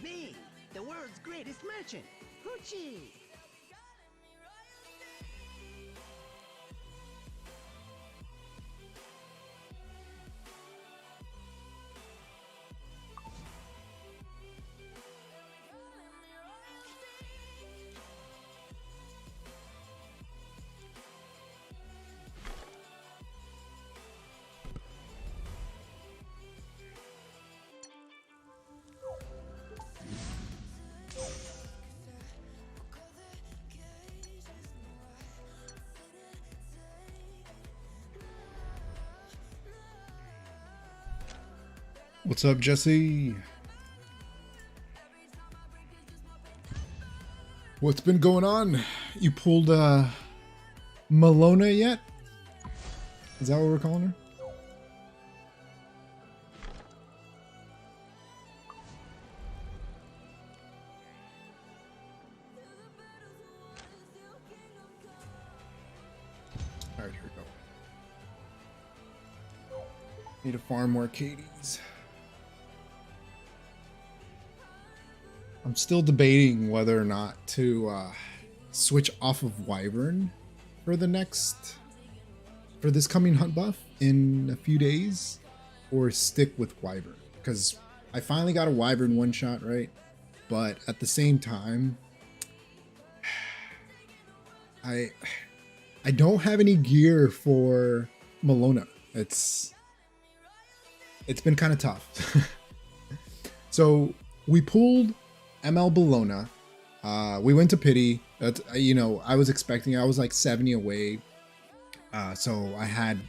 me, the world's greatest merchant, Hoochie. What's up, Jesse? What's been going on? You pulled Bellona yet? Is that what we're calling her? All right, here we go. Need to farm more Katie's. I'm still debating whether or not to switch off of Wyvern for this coming hunt buff in a few days, or stick with Wyvern, because I finally got a Wyvern one shot, right? But at the same time, I don't have any gear for Bellona. It's been kind of tough. So we pulled ML Bellona. We went to pity. I was expecting, I was like 70 away. So I had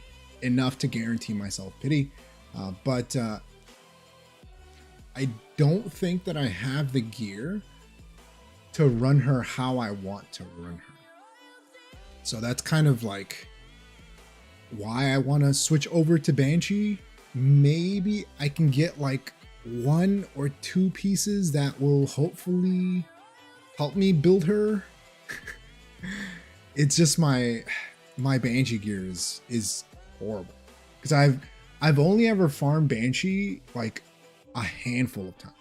enough to guarantee myself pity. But I don't think that I have the gear to run her how I want to run her. So that's kind of like why I want to switch over to Banshee. Maybe I can get like 1 or 2 pieces that will hopefully help me build her. It's just my Banshee gear is horrible, because I've only ever farmed Banshee like a handful of times.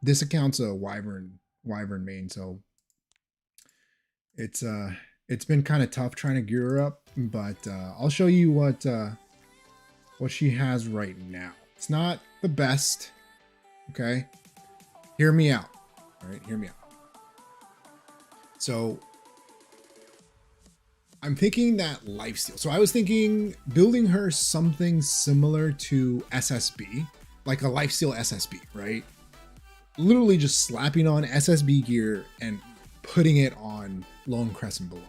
This account's a Wyvern main, so it's been kind of tough trying to gear her up, but I'll show you what she has right now. It's not the best, okay? Hear me out, all right? Hear me out. So I'm thinking that lifesteal. So I was thinking building her something similar to SSB, like a lifesteal SSB, right? Literally just slapping on SSB gear and putting it on Lone Crescent Bellona.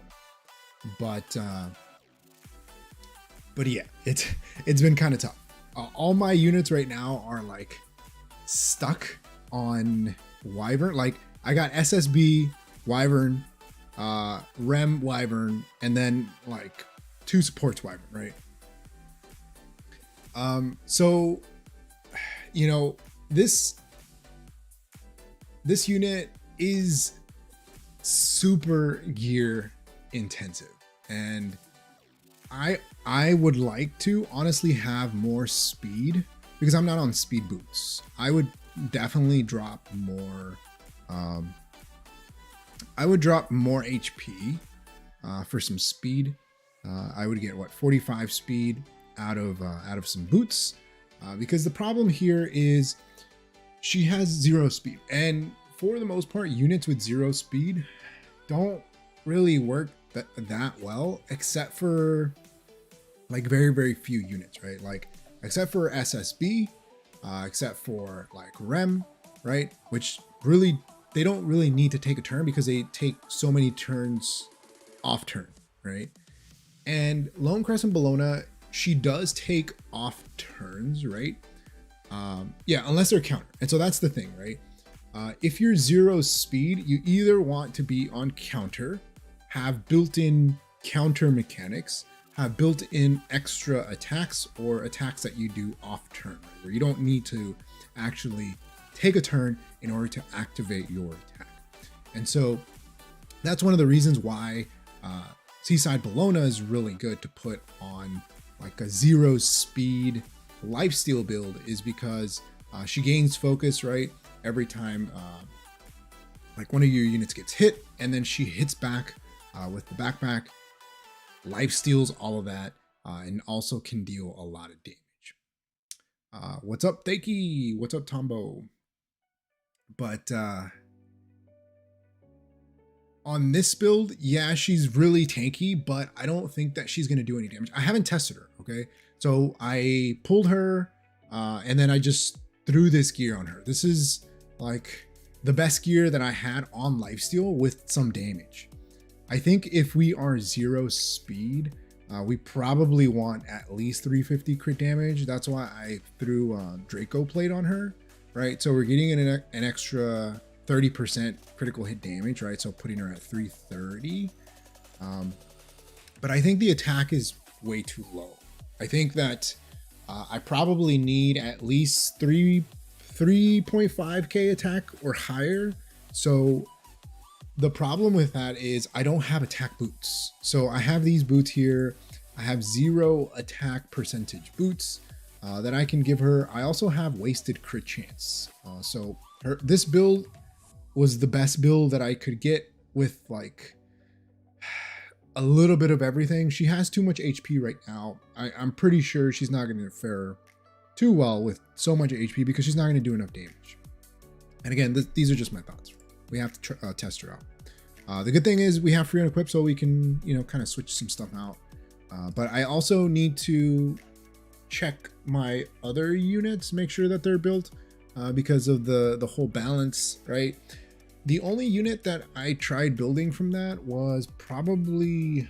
But yeah, it's been kind of tough. All my units right now are like stuck on Wyvern. Like I got SSB, Wyvern, Rem, Wyvern, and then like 2 supports Wyvern, right? So this unit is super gear intensive, and I would like to honestly have more speed, because I'm not on speed boots. I would definitely drop more. I would drop more HP for some speed. I would get 45 speed out of some boots, because the problem here is she has 0 speed, and for the most part, units with 0 speed don't really work that well, except for like very, very few units, right? Like except for SSB, except for like Rem, right? Which really, they don't really need to take a turn because they take so many turns off turn, right? And Lone Crescent Bellona, she does take off turns, right? Yeah, unless they're counter. And so that's the thing, right? If you're 0 speed, you either want to be on counter, have built-in counter mechanics, have built-in extra attacks, or attacks that you do off turn, right? Where you don't need to actually take a turn in order to activate your attack. And so that's one of the reasons why Seaside Bellona is really good to put on like a 0 speed lifesteal build, is because She gains focus, right? Every time like one of your units gets hit, and then she hits back with the backpack, life steals, all of that, and also can deal a lot of damage. What's up, Thaiki? What's up, Tombo? But on this build, yeah, she's really tanky, but I don't think that she's going to do any damage. I haven't tested her, okay? So I pulled her, and then I just threw this gear on her. This is like the best gear that I had on lifesteal with some damage. I think if we are 0 speed, we probably want at least 350 crit damage. That's why I threw Draco Plate on her, right? So we're getting an extra 30% critical hit damage, right? So putting her at 330. But I think the attack is way too low. I think that I probably need at least 3.5k attack or higher. So the problem with that is I don't have attack boots. So I have these boots here. I have 0 attack percentage boots that I can give her. I also have wasted crit chance. So this build was the best build that I could get with like a little bit of everything. She has too much HP right now. I'm pretty sure she's not going to fare too well with so much HP because she's not going to do enough damage. And again, these are just my thoughts. We have to test her out. The good thing is we have free on equip, so we can, kind of switch some stuff out. But I also need to check my other units, make sure that they're built because of the whole balance, right? The only unit that I tried building from that was probably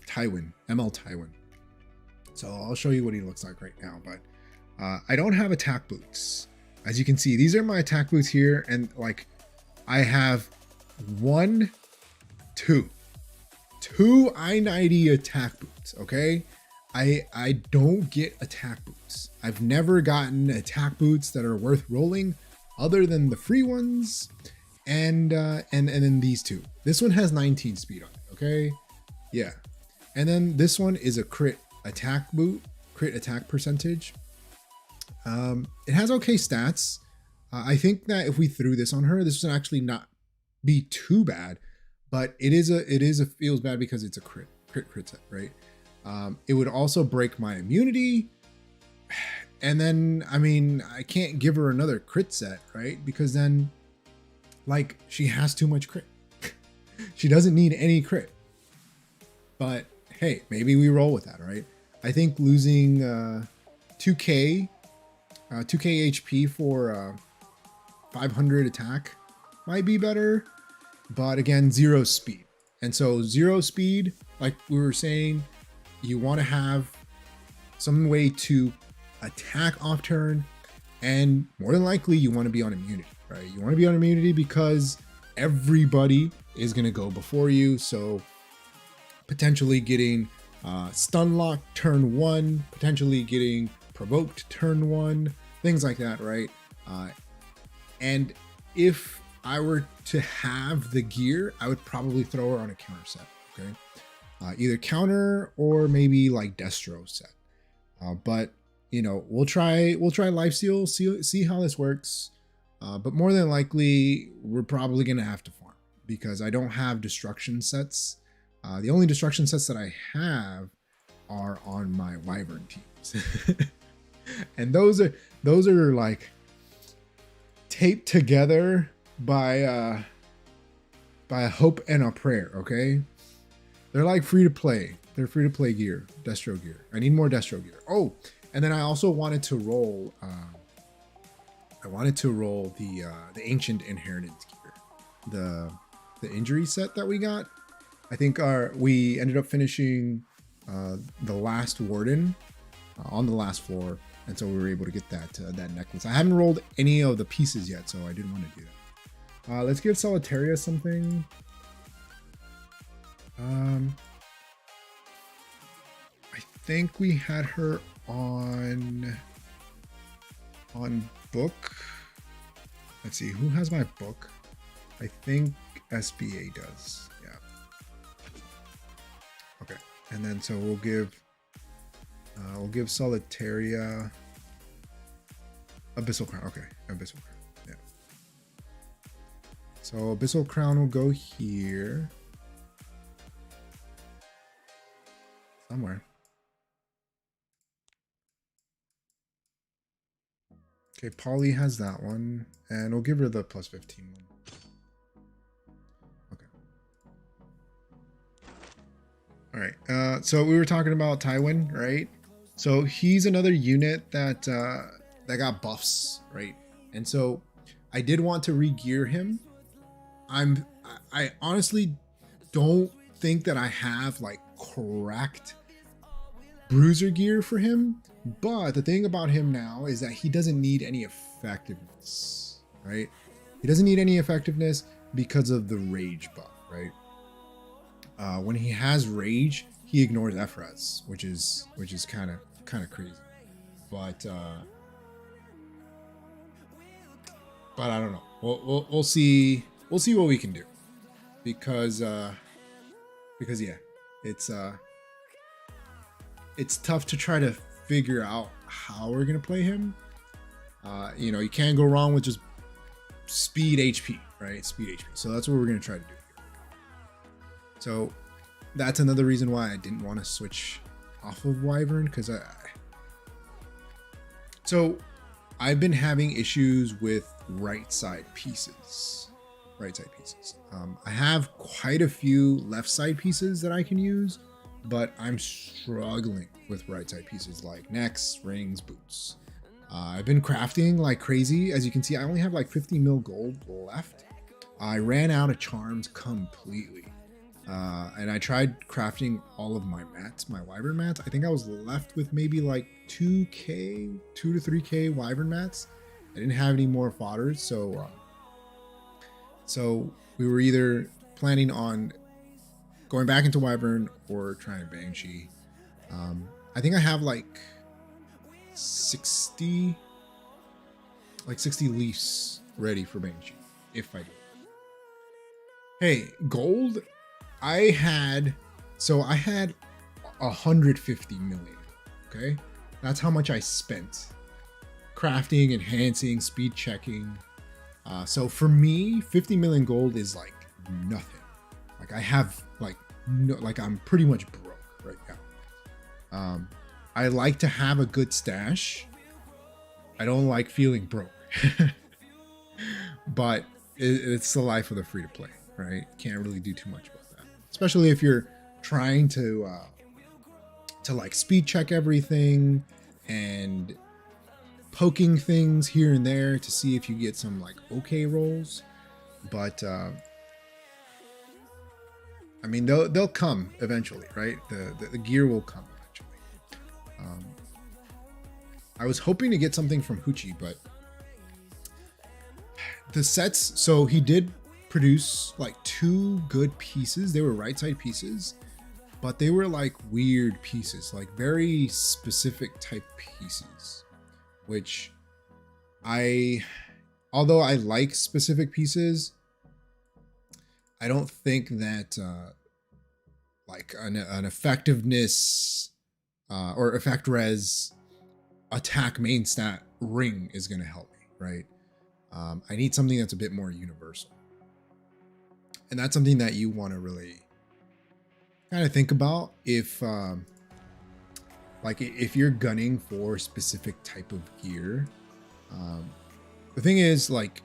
Tywin, ML Tywin. So I'll show you what he looks like right now, but I don't have attack boots. As you can see, these are my attack boots here, and like I have two I-90 attack boots, okay? I don't get attack boots. I've never gotten attack boots that are worth rolling other than the free ones and then these two. This one has 19 speed on it, okay? Yeah. And then this one is a crit attack boot, crit attack percentage. It has okay stats. I think that if we threw this on her, this would actually not be too bad, but it feels bad because it's a crit set, right? It would also break my immunity. And then, I mean, I can't give her another crit set, right? Because then, like, she has too much crit. She doesn't need any crit. But hey, maybe we roll with that, right? I think losing 2k HP for 500 attack might be better. But again, 0 speed. And so 0 speed, like we were saying, you want to have some way to attack off turn, and more than likely you want to be on immunity, right? You want to be on immunity because everybody is going to go before you. So potentially getting stun lock turn 1, potentially getting provoked turn 1, things like that, right? And if I were to have the gear, I would probably throw her on a counter set, okay? Either counter or maybe like Destro set. But we'll try lifesteal, see how this works. But more than likely, we're probably gonna have to farm because I don't have destruction sets. The only destruction sets that I have are on my Wyvern teams, and those are like taped together by a hope and a prayer. Okay, they're like free to play. They're free to play gear, Destro gear. I need more Destro gear. Oh, and then I also wanted to roll. The Ancient Inheritance gear, the injury set that we got. I think we ended up finishing the last Warden on the last floor, and so we were able to get that necklace. I haven't rolled any of the pieces yet, so I didn't want to do that. Let's give Solitaria something. I think we had her on book. Let's see, who has my book? I think SBA does. Yeah. Okay, and then so we'll give Solitaria Abyssal Crown. Okay, Abyssal Crown. Yeah. So Abyssal Crown will go here. Somewhere. Okay, Polly has that one. And we'll give her the plus 15 one. Okay. Alright, so we were talking about Tywin, right? So he's another unit that that got buffs, right? And so I did want to re-gear him. I honestly don't think that I have like cracked bruiser gear for him, but the thing about him now is that he doesn't need any effectiveness, right? He doesn't need any effectiveness because of the rage buff, right? When he has rage, he ignores Efraz, which is kind of crazy, but I don't know. We'll see what we can do, because yeah, it's tough to try to figure out how we're gonna play him. You know, you can't go wrong with just speed HP, right? Speed HP. So that's what we're gonna try to do here. So that's another reason why I didn't want to switch off of Wyvern, because I've been having issues with right side pieces. I have quite a few left side pieces that I can use, but I'm struggling with right side pieces like necks, rings, boots. I've been crafting like crazy. As you can see, I only have like 50 mil gold left. I ran out of charms completely. And I tried crafting all of my mats, my Wyvern mats. I think I was left with maybe like 2k, 2 to 3k Wyvern mats. I didn't have any more fodders, so we were either planning on going back into Wyvern or trying Banshee. I think I have like 60 leaves ready for Banshee if I do. Hey, gold. I had 150 million. Okay, that's how much I spent crafting, enhancing, speed checking. So for me, 50 million gold is like nothing. Like I have like no, like I'm pretty much broke right now. I like to have a good stash. I don't like feeling broke, but it's the life of the free to play, right? Can't really do too much about that, especially if you're trying to like speed check everything and poking things here and there to see if you get some like okay rolls. But I mean, they'll come eventually, right? The gear will come eventually. I was hoping to get something from Hoochie, but the sets, so he did produce like 2 good pieces. They were right side pieces, but they were like weird pieces, like very specific type pieces, which although I like specific pieces, I don't think that like an effectiveness or effect res attack main stat ring is going to help me, right? I need something that's a bit more universal. And that's something that you want to really kind of think about if like if you're gunning for a specific type of gear. The thing is, like,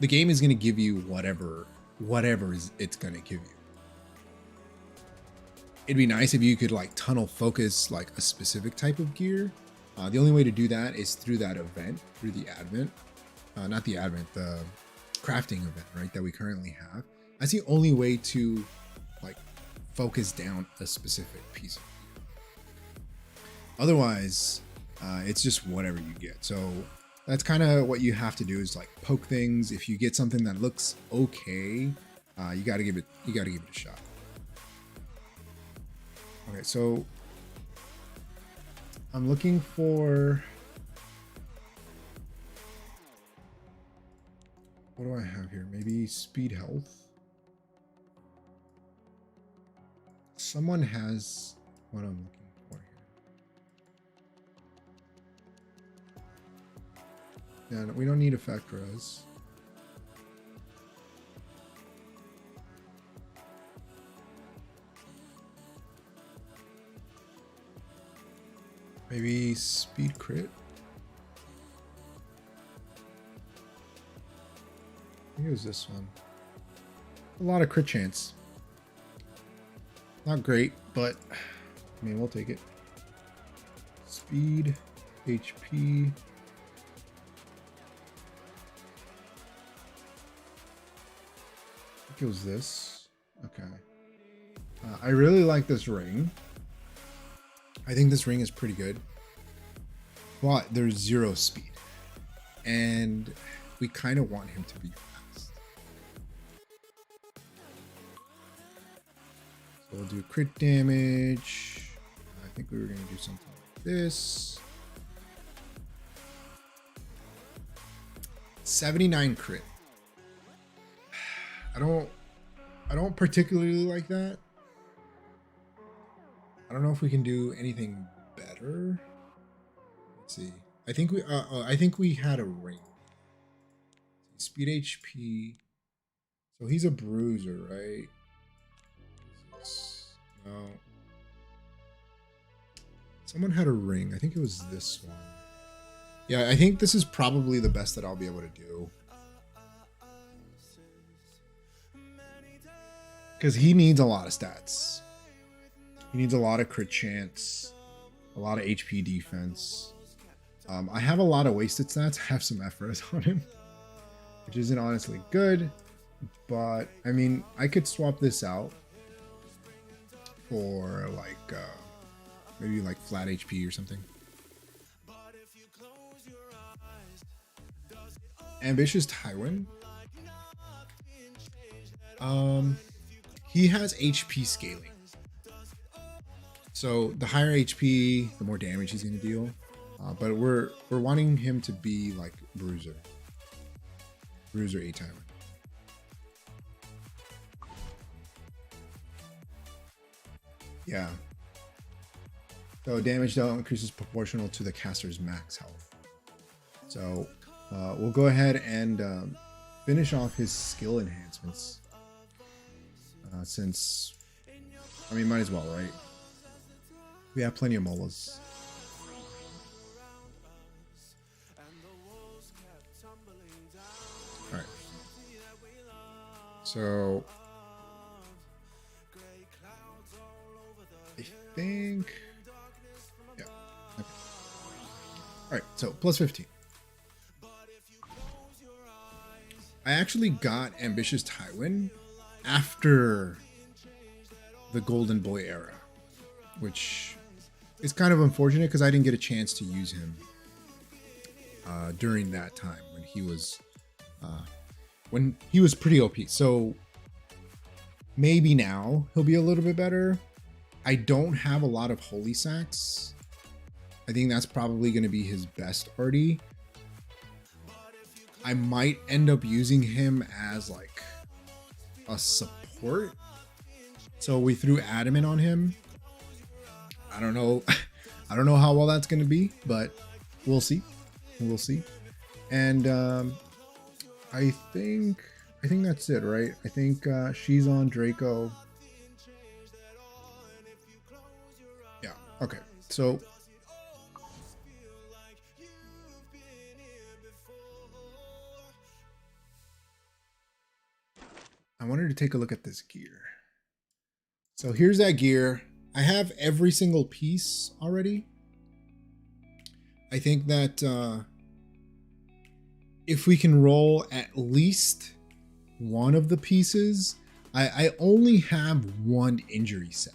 the game is going to give you whatever it's going to give you. It'd be nice if you could like tunnel focus like a specific type of gear. The only way to do that is through that event, through the advent, not the advent, the crafting event, right? That we currently have. That's the only way to like focus down a specific piece of gear. Otherwise, it's just whatever you get. So that's kind of what you have to do, is like poke things. If you get something that looks okay, you got to give it a shot. Okay, so I'm looking for, what do I have here? Maybe speed health. Someone has what I'm looking for here. Yeah, we don't need effect res. Maybe speed crit. I think it was this one. A lot of crit chance. Not great, but I mean, we'll take it. Speed, HP. I think it was this. Okay. I really like this ring. I think this ring is pretty good. But there's 0 speed. And we kind of want him to be fast. So we'll do crit damage. I think we were going to do something like this. 79 crit. I don't particularly like that. I don't know if we can do anything better. Let's see. I think we had a ring. Speed HP. So he's a bruiser, right? No. Someone had a ring. I think it was this one. Yeah, I think this is probably the best that I'll be able to do. Because he needs a lot of stats. He needs a lot of crit chance, a lot of HP defense. I have a lot of wasted stats. I have some effort on him, which isn't honestly good. But, I mean, I could swap this out for, like, maybe, like, flat HP or something. Ambitious Tywin. He has HP scaling. So the higher HP, the more damage he's going to deal. But we're wanting him to be like Bruiser 8 Tywin. Yeah. So damage dealt increases proportional to the caster's max health. So we'll go ahead and finish off his skill enhancements. Since, I mean, might as well, right? We have plenty of molas. All right. So I think, yeah. Okay. All right. So plus 15. I actually got Ambitious Tywin after the Golden Boy era, which is kind of unfortunate because I didn't get a chance to use him during that time when he was pretty OP. So maybe now he'll be a little bit better. I don't have a lot of holy sacks. I think that's probably going to be his best RD. I might end up using him as like a support. So we threw Adamant on him. I don't know. I don't know how well that's going to be, but we'll see. We'll see. And I think that's it, right? I think she's on Draco. Yeah. Okay. So I wanted to take a look at this gear. So here's that gear. I have every single piece already. I think that if we can roll at least one of the pieces, I only have one injury set.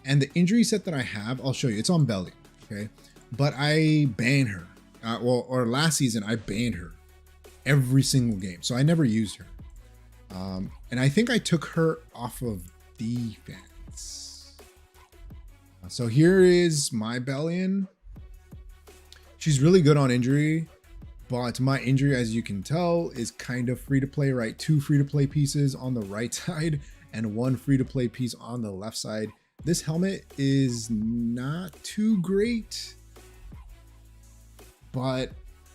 And the injury set that I have, I'll show you. It's on Belly, okay? But I ban her. Or last season, I banned her every single game. So I never used her. And I think I took her off of defense. So here is my Bellion. She's really good on injury, but my injury, as you can tell, is kind of free to play, right? 2 free to play pieces on the right side and 1 free to play piece on the left side. This helmet is not too great, but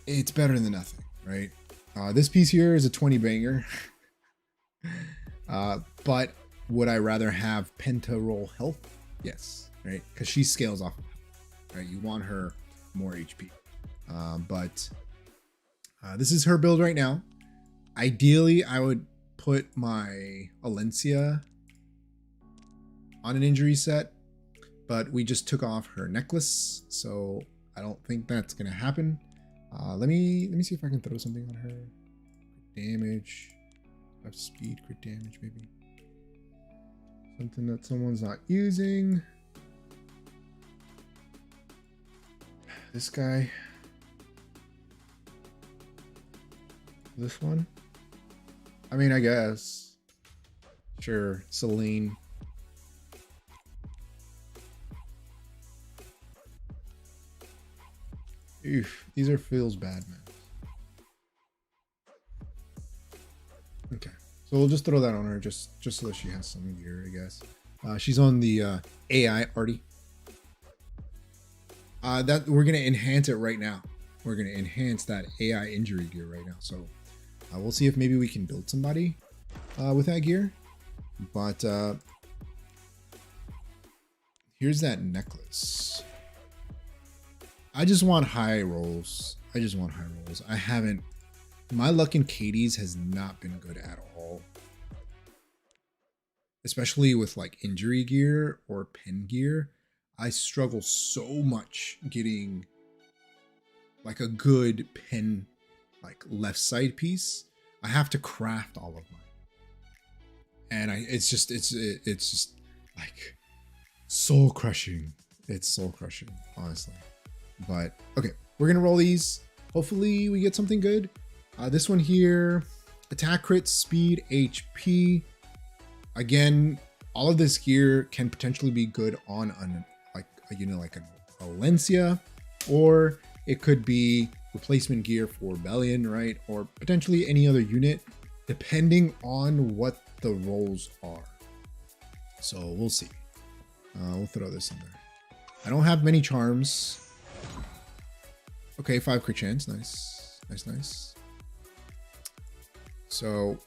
it's better than nothing. right? This piece here is a 20 banger. But would I rather have Penta roll health? Yes, right? Because she scales off of health, right? You want her more HP. But this is her build right now. Ideally, I would put my Alencia on an injury set, but we just took off her necklace, so I don't think that's gonna happen. Let me see if I can throw something on her. Damage, have speed, crit damage, maybe something that someone's not using. This guy, this one. I mean, I guess. Sure, Celine. Oof, these are feels bad, man. Okay, so we'll just throw that on her just so that she has some gear, I guess. She's on the AI arty. That we're gonna enhance it right now. We're gonna enhance that AI injury gear right now. So we'll see if maybe we can build somebody with that gear. But here's that necklace. I just want high rolls. I haven't. My luck in Katie's has not been good at all. Especially with like injury gear or pen gear. I struggle so much getting like a good pen, like left side piece. I have to craft all of mine. And it's just like soul crushing. It's soul crushing, honestly. But okay, we're gonna roll these. Hopefully we get something good. This one here, attack, crit, speed, HP. Again, all of this gear can potentially be good on an like an Alencia, or it could be replacement gear for Bellona, right? Or potentially any other unit, depending on what the rolls are. So we'll see. We'll throw this in there. I don't have many charms. Okay, 5 crit chance. Nice. So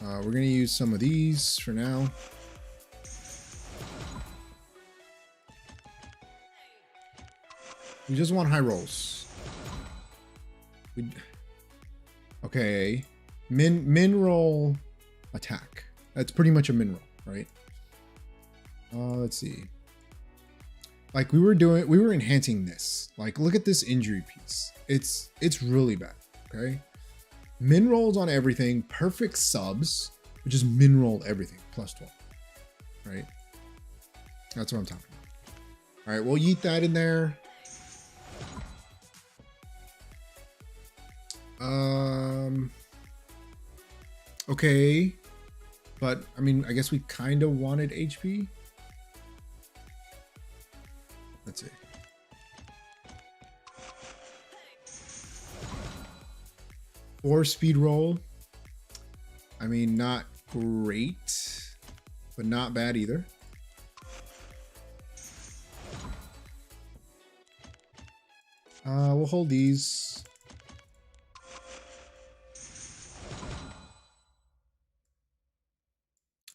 we're gonna use some of these for now. We just want high rolls. Okay, min roll attack. That's pretty much a min roll, right? Let's see. Like we were enhancing this. Like look at this injury piece. It's really bad. Okay. Min rolls on everything, perfect subs, which is min roll everything, plus 12. Right? That's what I'm talking about. Alright, we'll yeet that in there. Okay. But I mean, I guess we kind of wanted HP. Let's see. Or speed roll. I mean, not great, but not bad either. We'll hold these.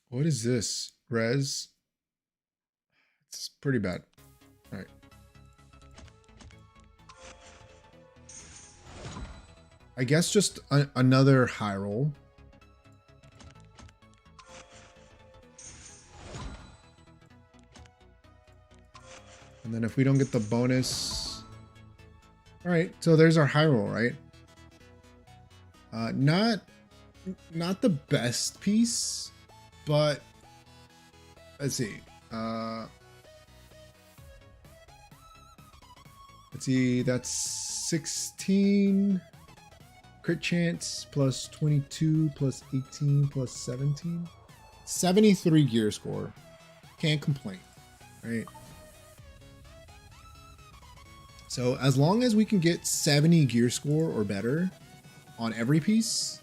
What is this? Res? It's pretty bad. All right. I guess just another high roll. And then if we don't get the bonus. All right, so there's our high roll, right? Not the best piece, but let's see. Let's see, that's 16 crit chance plus 22 plus 18 plus 17. 73 gear score. Can't complain, right? So as long as we can get 70 gear score or better on every piece,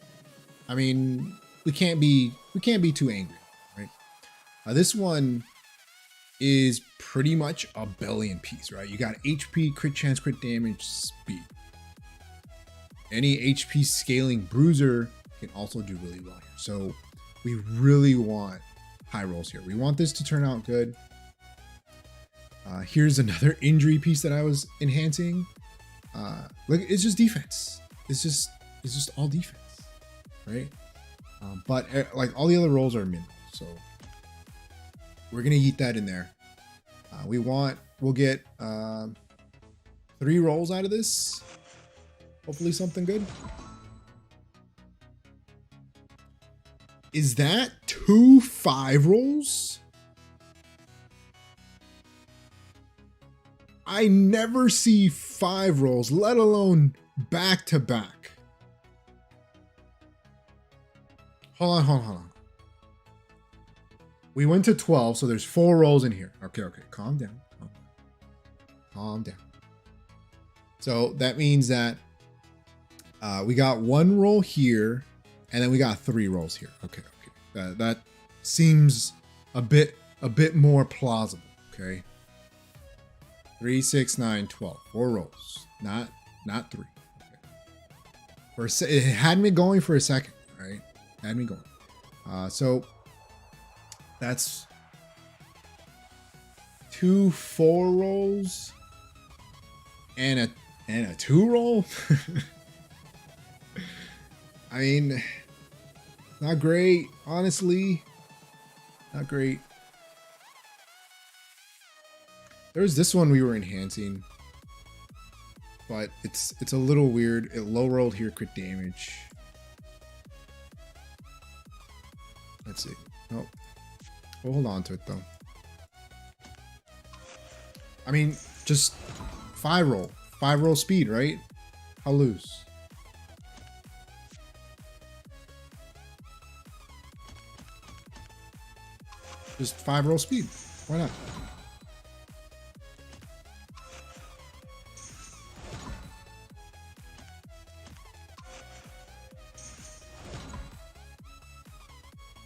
I mean, we can't be too angry, right? This one is pretty much a Bellona piece, right? You got HP, crit chance, crit damage, speed. any HP scaling bruiser can also do really well here. So we really want high rolls here. We want this to turn out good. Here's another injury piece that I was enhancing. Like it's just defense. It's just all defense, right? But like all the other rolls are minimal, so we're gonna eat that in there. We'll get 3 rolls out of this. Hopefully something good. Is that 2 5 rolls? I never see 5 rolls, let alone back to back. Hold on. We went to 12, so there's 4 rolls in here. Okay. Calm down. So that means that we got 1 roll here, and then we got 3 rolls here. Okay. That seems a bit more plausible. Okay. 3, 6, 9, 12. 4 rolls, not 3. Okay. It had me going for a second, right? Had me going. So that's 2 4 rolls and a 2 roll. I mean, not great, honestly. Not great. There's this one we were enhancing, but it's a little weird. It low rolled here, crit damage. Let's see. Nope. We'll hold on to it though. I mean, just 5 roll speed, right? How loose? Just 5 roll speed. Why not?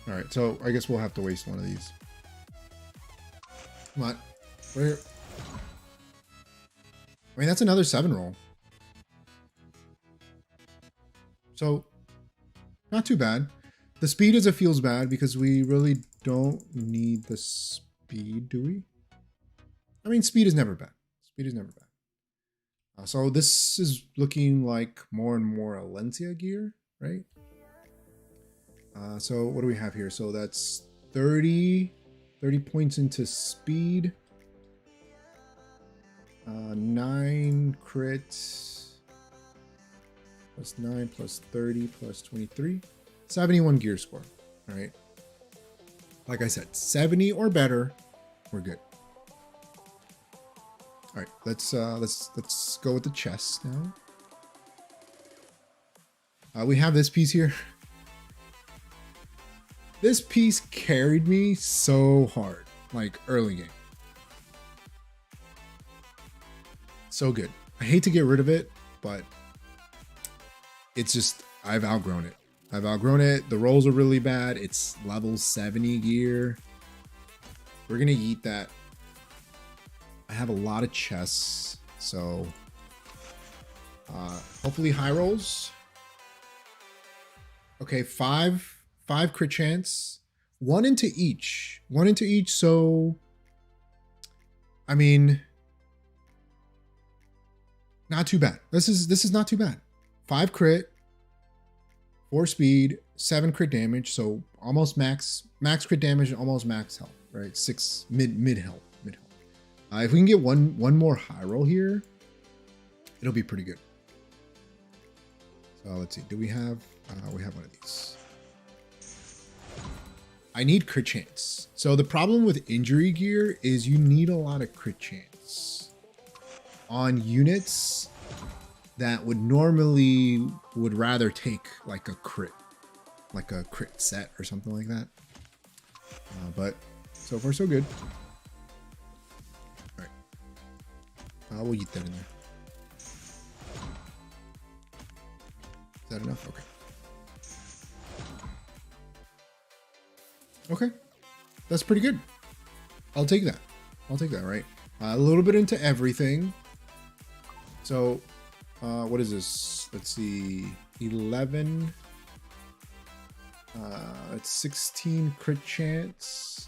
All right, so I guess we'll have to waste one of these. Come on. Where? I mean, that's another 7 roll. So, not too bad. The speed is, it feels bad because we really don't need the speed, do we? I mean, speed is never bad. Speed is never bad. So this is looking like more and more Alencia gear, right? So what do we have here? So that's 30 points into speed. 9 crits. Plus 9 plus 30 plus 23. 71 gear score. All right. Like I said, 70 or better, we're good. All right, let's go with the chest now. We have this piece here. This piece carried me so hard, like early game. So good. I hate to get rid of it, but it's just, I've outgrown it. The rolls are really bad. It's level 70 gear. We're gonna eat that. I have a lot of chests, so hopefully high rolls. Okay, 5 crit chance, 1 into each. So I mean, not too bad. This is not too bad. 5 crit, 4 speed, 7 crit damage, so almost max crit damage and almost max health, right? 6 mid health. If we can get one more high roll here, it'll be pretty good. So let's see. Do we have? We have one of these. I need crit chance. So the problem with injury gear is you need a lot of crit chance on units that would rather take like a crit set or something like that. But so far so good. We'll eat that in there. Is that enough? Okay. That's pretty good. I'll take that, right? A little bit into everything. So, what is this? let's see, 11. It's 16 crit chance.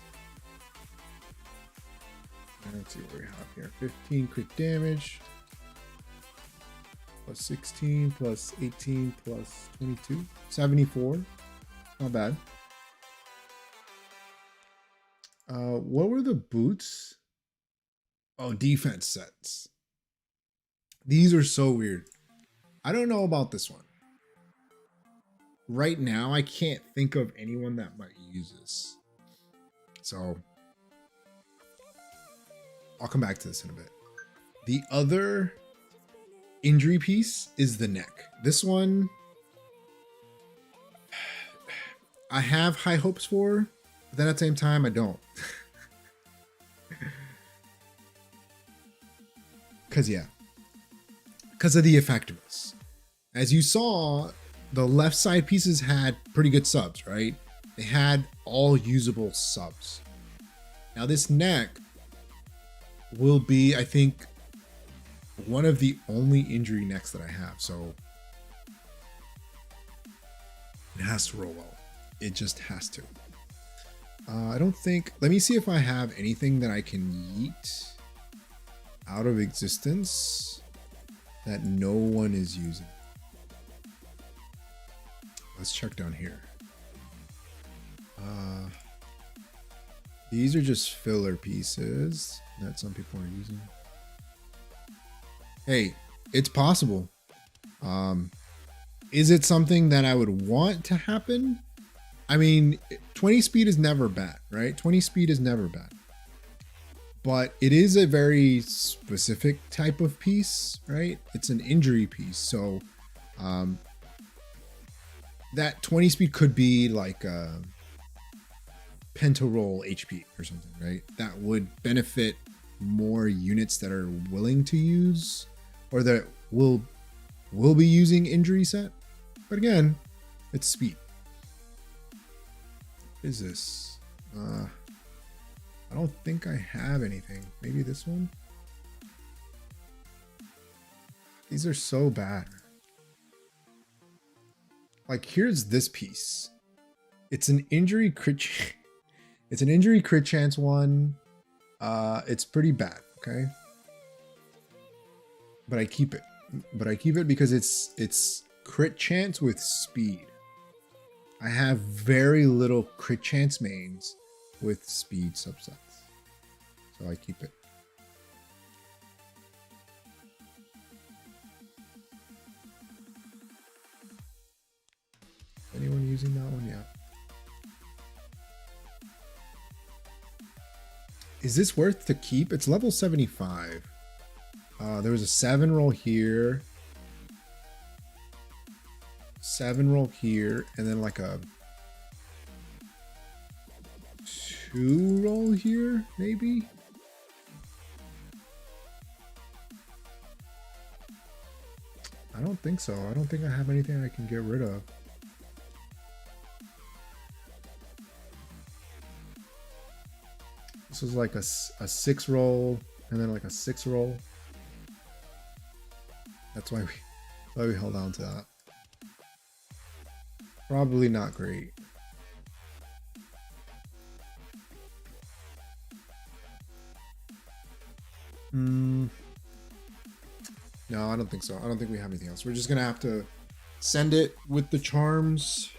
Let's see what we have here. 15 crit damage. Plus 16, plus 18, plus 22. 74. Not bad. What were the boots? Oh, defense sets. These are so weird. I don't know about this one. Right now, I can't think of anyone that might use this. So, I'll come back to this in a bit. The other injury piece is the neck. This one, I have high hopes for, but then at the same time, I don't. Because of the effectiveness. As you saw, the left side pieces had pretty good subs, right? They had all usable subs. Now this neck will be, I think, one of the only injury necks that I have. So it has to roll well. It just has to. I don't think, let me see if I have anything that I can yeet out of existence that no one is using. Let's check down here. These are just filler pieces that some people are using. Hey, it's possible. Is it something that I would want to happen? I mean, 20 speed is never bad, right? 20 speed is never bad. But it is a very specific type of piece, right? It's an injury piece. So that 20 speed could be like a penta-roll HP or something, right? That would benefit more units that are willing to use or that will be using injury set. But again, it's speed. What is this? I don't think I have anything. Maybe this one? These are so bad. Like, here's this piece. It's an injury crit. It's an injury crit chance one. It's pretty bad, okay? But I keep it. But I keep it because it's crit chance with speed. I have very little crit chance mains with speed subsets. So I keep it. Anyone using that one? Yeah. Is this worth to keep? It's level 75. There was a 7 roll here. 7 roll here. And then like a 2 roll here, maybe? I don't think so. I don't think I have anything I can get rid of. This was like a 6 roll and then like a 6 roll. That's why we held on to that. Probably not great. No, I don't think so. I don't think we have anything else. We're just gonna have to send it with the charms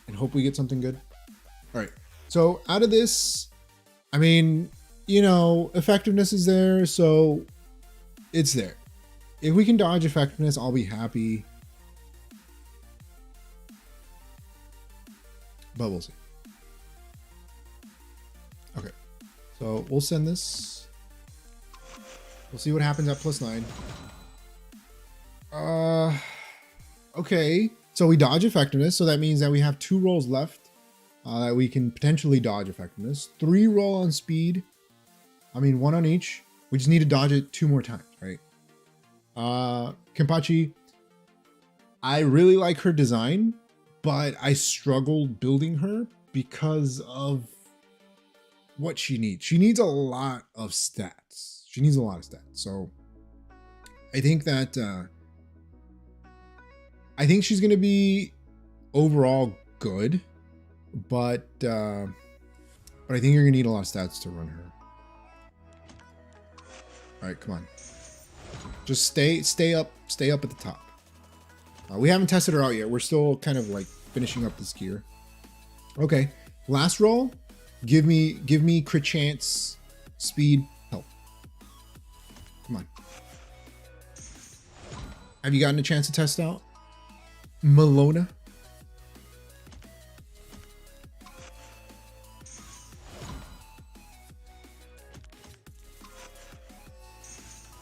and hope we get something good. All right. So out of this, I mean, you know, effectiveness is there, so it's there. If we can dodge effectiveness, I'll be happy. But we'll see. Okay. So we'll send this. We'll see what happens at +9. Okay. So we dodge effectiveness. So that means that we have 2 rolls left that we can potentially dodge effectiveness. 3 roll on speed. I mean, 1 on each. We just need to dodge it 2 more times, right? Kenpachi, I really like her design, but I struggled building her because of what she needs. She needs a lot of stats. She needs a lot of stats. So I think that I think she's gonna be overall good, but I think you're gonna need a lot of stats to run her. All right, come on. Just stay up at the top. We haven't tested her out yet. We're still kind of like finishing up this gear. Okay, last roll. Give me crit chance, speed, health. Come on. Have you gotten a chance to test out Bellona?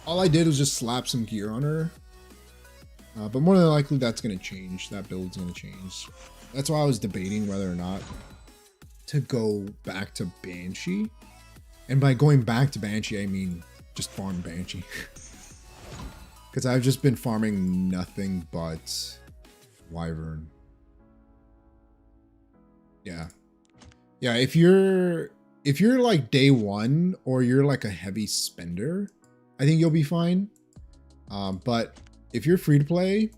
All I did was just slap some gear on her. But more than likely that's going to change. That build's going to change. That's why I was debating whether or not to go back to Banshee. And by going back to Banshee, I mean just farm Banshee. Because I've just been farming nothing but Wyvern. Yeah. Yeah, if you're like day one or you're like a heavy spender, I think you'll be fine. But if you're free to play,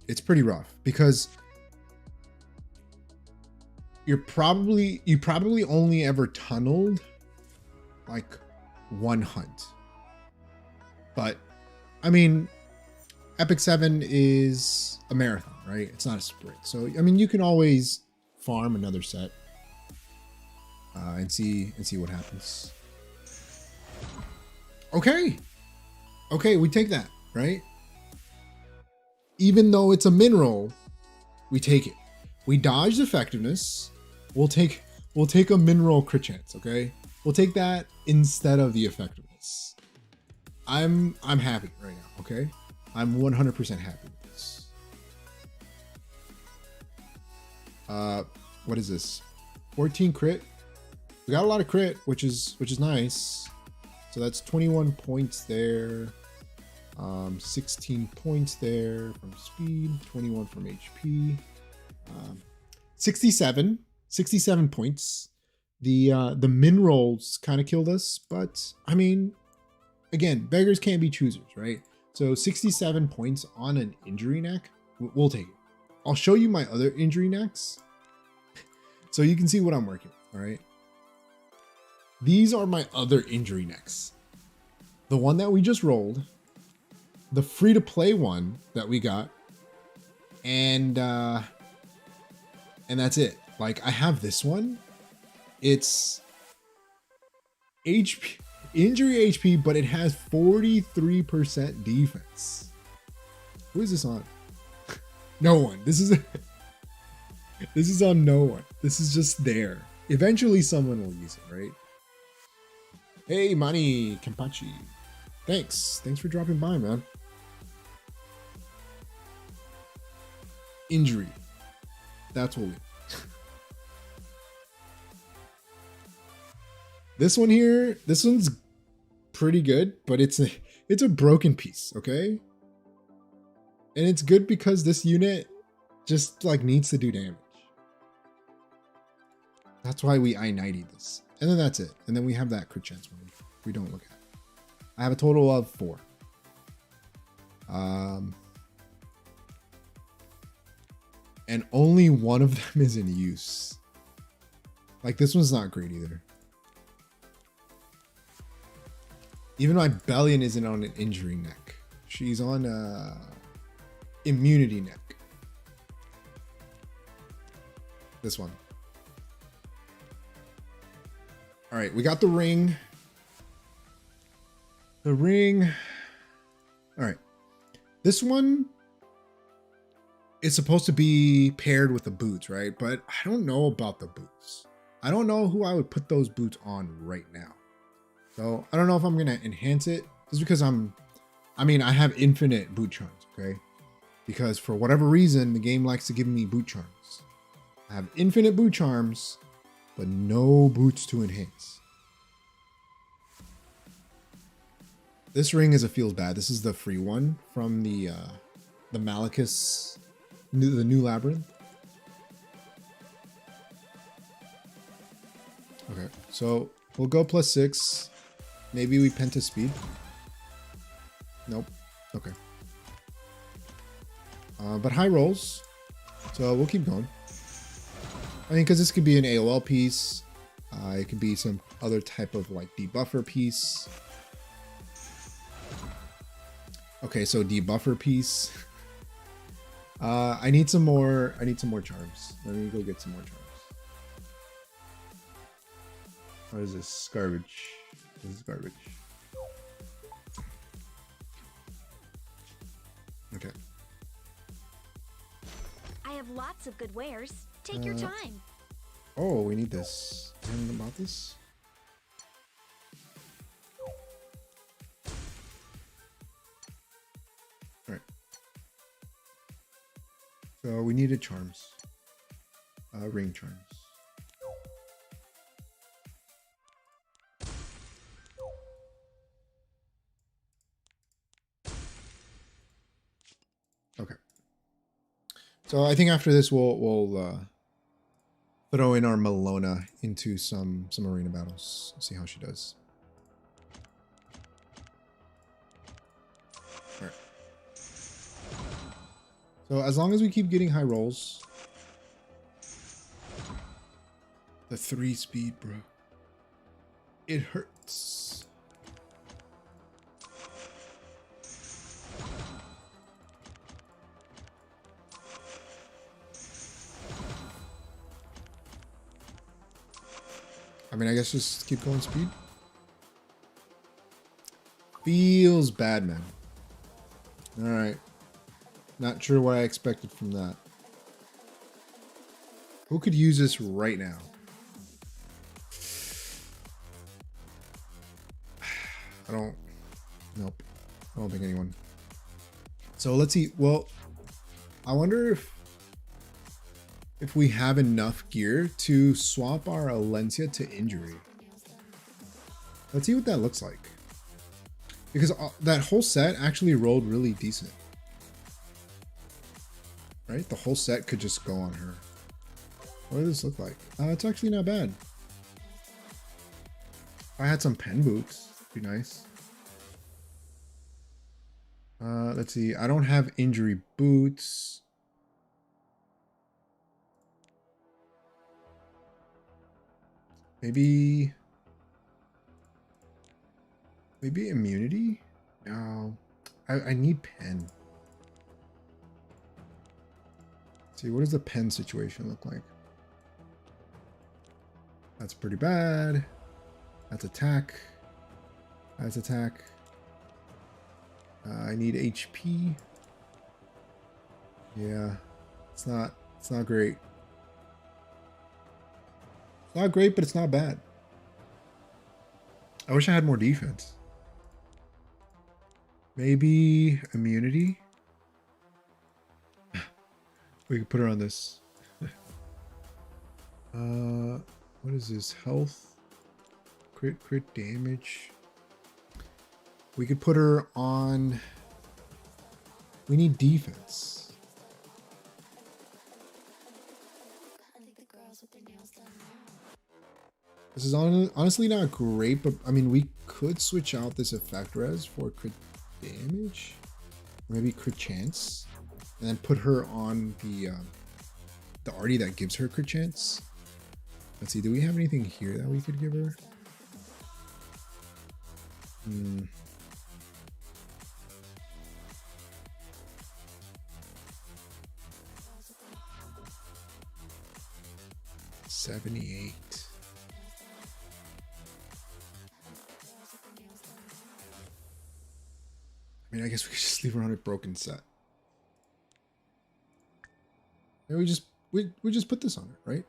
it's pretty rough because you probably only ever tunneled like one hunt. But I mean, Epic 7 is a marathon, right? It's not a sprint. So I mean, you can always farm another set and see what happens. Okay, we take that, right? Even though it's a mineral, we take it. We dodged effectiveness. We'll take a mineral crit chance, okay? We'll take that instead of the effectiveness. I'm happy right now, okay? I'm 100% happy with this. What is this? 14 crit. We got a lot of crit, which is nice. So that's 21 points there. 16 points there from speed, 21 from HP. 67 points. The minerals kind of killed us, but I mean, again, beggars can't be choosers, right? So 67 points on an injury neck, we'll take it. I'll show you my other injury necks so you can see what I'm working with, all right? These are my other injury necks. The one that we just rolled, the free-to-play one that we got, and that's it. Like, I have this one. It's HP, injury HP, but it has 43% defense. Who is this on? No one. This is on no one. This is just there. Eventually someone will use it, right? Hey, Mani Kempachi. Thanks for dropping by, man. Injury. That's what we... This one here, this one's pretty good, but it's a broken piece, okay? And it's good because this unit just like needs to do damage. That's why we I-90 this. And then that's it. And then we have that crit chance one we don't look at. I have a total of 4. And only one of them is in use. Like, this one's not great either. Even my Bellona isn't on an injury neck. She's on a immunity neck. This one. All right, we got the ring. The ring. All right. This one is supposed to be paired with the boots, right? But I don't know about the boots. I don't know who I would put those boots on right now. So I don't know if I'm going to enhance it just because I have infinite boot charms, okay? Because for whatever reason, the game likes to give me boot charms. I have infinite boot charms, but no boots to enhance. This ring is a feels bad. This is the free one from the Malachus, the new labyrinth. Okay, so we'll go +6. Maybe we penta speed. Nope. Okay. But high rolls. So we'll keep going. I mean, because this could be an AOL piece. It could be some other type of like debuffer piece. Okay, so debuffer piece. I need some more charms. Let me go get some more charms. What is this? Garbage. This is garbage. Okay. I have lots of good wares. Take your time. Oh, we need this. Anything about this? All right. So we needed charms. Ring charms. Okay. So I think after this we'll throw in our Bellona into some arena battles. See how she does. All right. So as long as we keep getting high rolls, the 3 speed, bro, it hurts. I mean, I guess just keep going speed. Feels bad, man. All right. Not sure what I expected from that. Who could use this right now? Nope. I don't think anyone. So let's see. Well, I wonder if we have enough gear to swap our Alencia to injury. Let's see what that looks like. Because that whole set actually rolled really decent. Right? The whole set could just go on her. What does this look like? It's actually not bad. If I had some pen boots, it'd be nice. Let's see. I don't have injury boots. Maybe immunity? No. I need pen. Let's see, what does the pen situation look like? That's pretty bad. That's attack. That's attack. I need HP. Yeah. It's not great. It's not great, but it's not bad. I wish I had more defense. Maybe immunity. We could put her on this. What is this? Health, crit damage. We could put her on. We need defense. This is honestly not great, but I mean, we could switch out this effect res for crit damage, maybe crit chance, and then put her on the arty that gives her crit chance. Let's see, do we have anything here that we could give her? Hmm. $78. I mean, I guess we could just leave her on a broken set. And we just put this on her, right?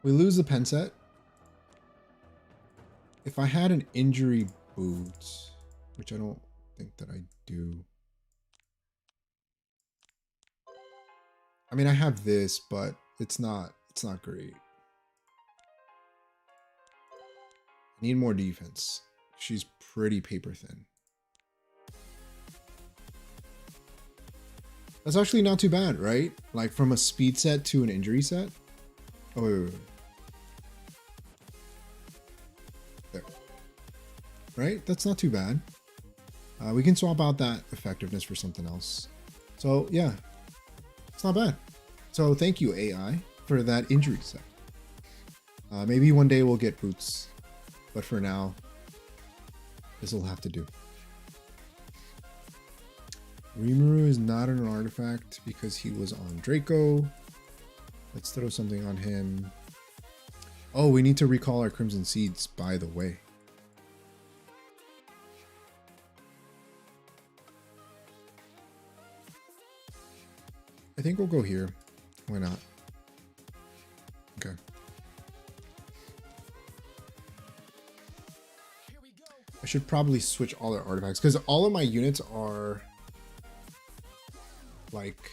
We lose the pen set. If I had an injury boot, which I don't think that I do. I mean, I have this, but it's not great. I need more defense. She's pretty paper thin. That's actually not too bad, right? Like from a speed set to an injury set. Oh, wait. There. Right? That's not too bad. We can swap out that effectiveness for something else. So yeah, it's not bad. So thank you, AI, for that injury set. Maybe one day we'll get boots, but for now, this will have to do. Rimuru is not an artifact because he was on Draco. Let's throw something on him. Oh, we need to recall our Crimson Seeds, by the way. I think we'll go here. Why not? Okay. I should probably switch all their artifacts because all of my units are like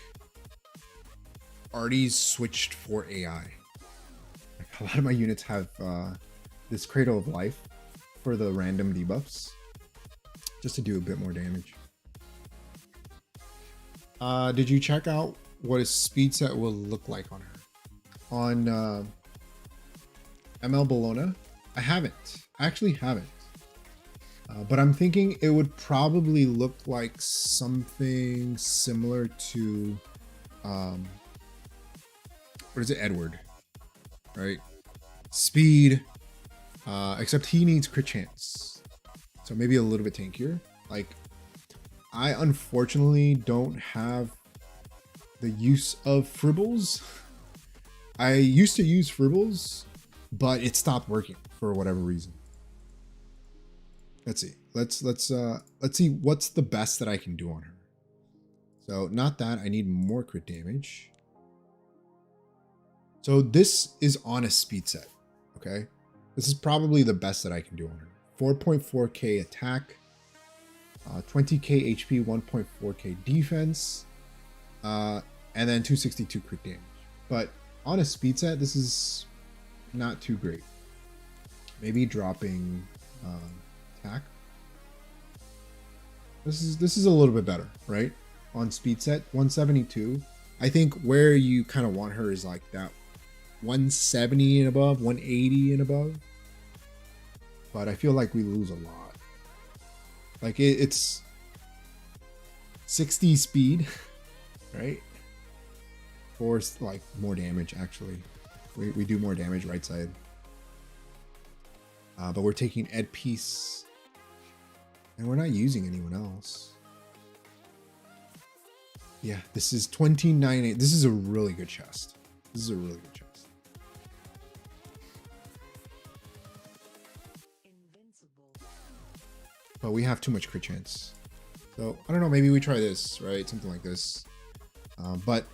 already switched for AI. Like a lot of my units have this Cradle of Life for the random debuffs just to do a bit more damage. Did you check out what a speed set will look like on her? On ML Bellona? I haven't. I actually haven't. But I'm thinking it would probably look like something similar to what is it, Edward, right? Speed, except he needs crit chance, so maybe a little bit tankier. Like, I unfortunately don't have the use of Fribbles. I used to use Fribbles, but it stopped working for whatever reason. Let's see. Let's see what's the best that I can do on her. So not that, I need more crit damage. So this is on a speed set, okay? This is probably the best that I can do on her. 4.4k attack, 20k HP, 1.4k defense, and then 262 crit damage. But on a speed set, this is not too great. Maybe dropping attack. This is a little bit better, right? On speed set, 172. I think where you kind of want her is like that 170 and above, 180 and above. But I feel like we lose a lot. Like it's 60 speed, right? Or like more damage, actually. We do more damage right side. But we're taking Ed Piece. And we're not using anyone else. Yeah, this is 29. This is a really good chest. This is a really good chest. But we have too much crit chance. So, I don't know, maybe we try this, right? Something like this. But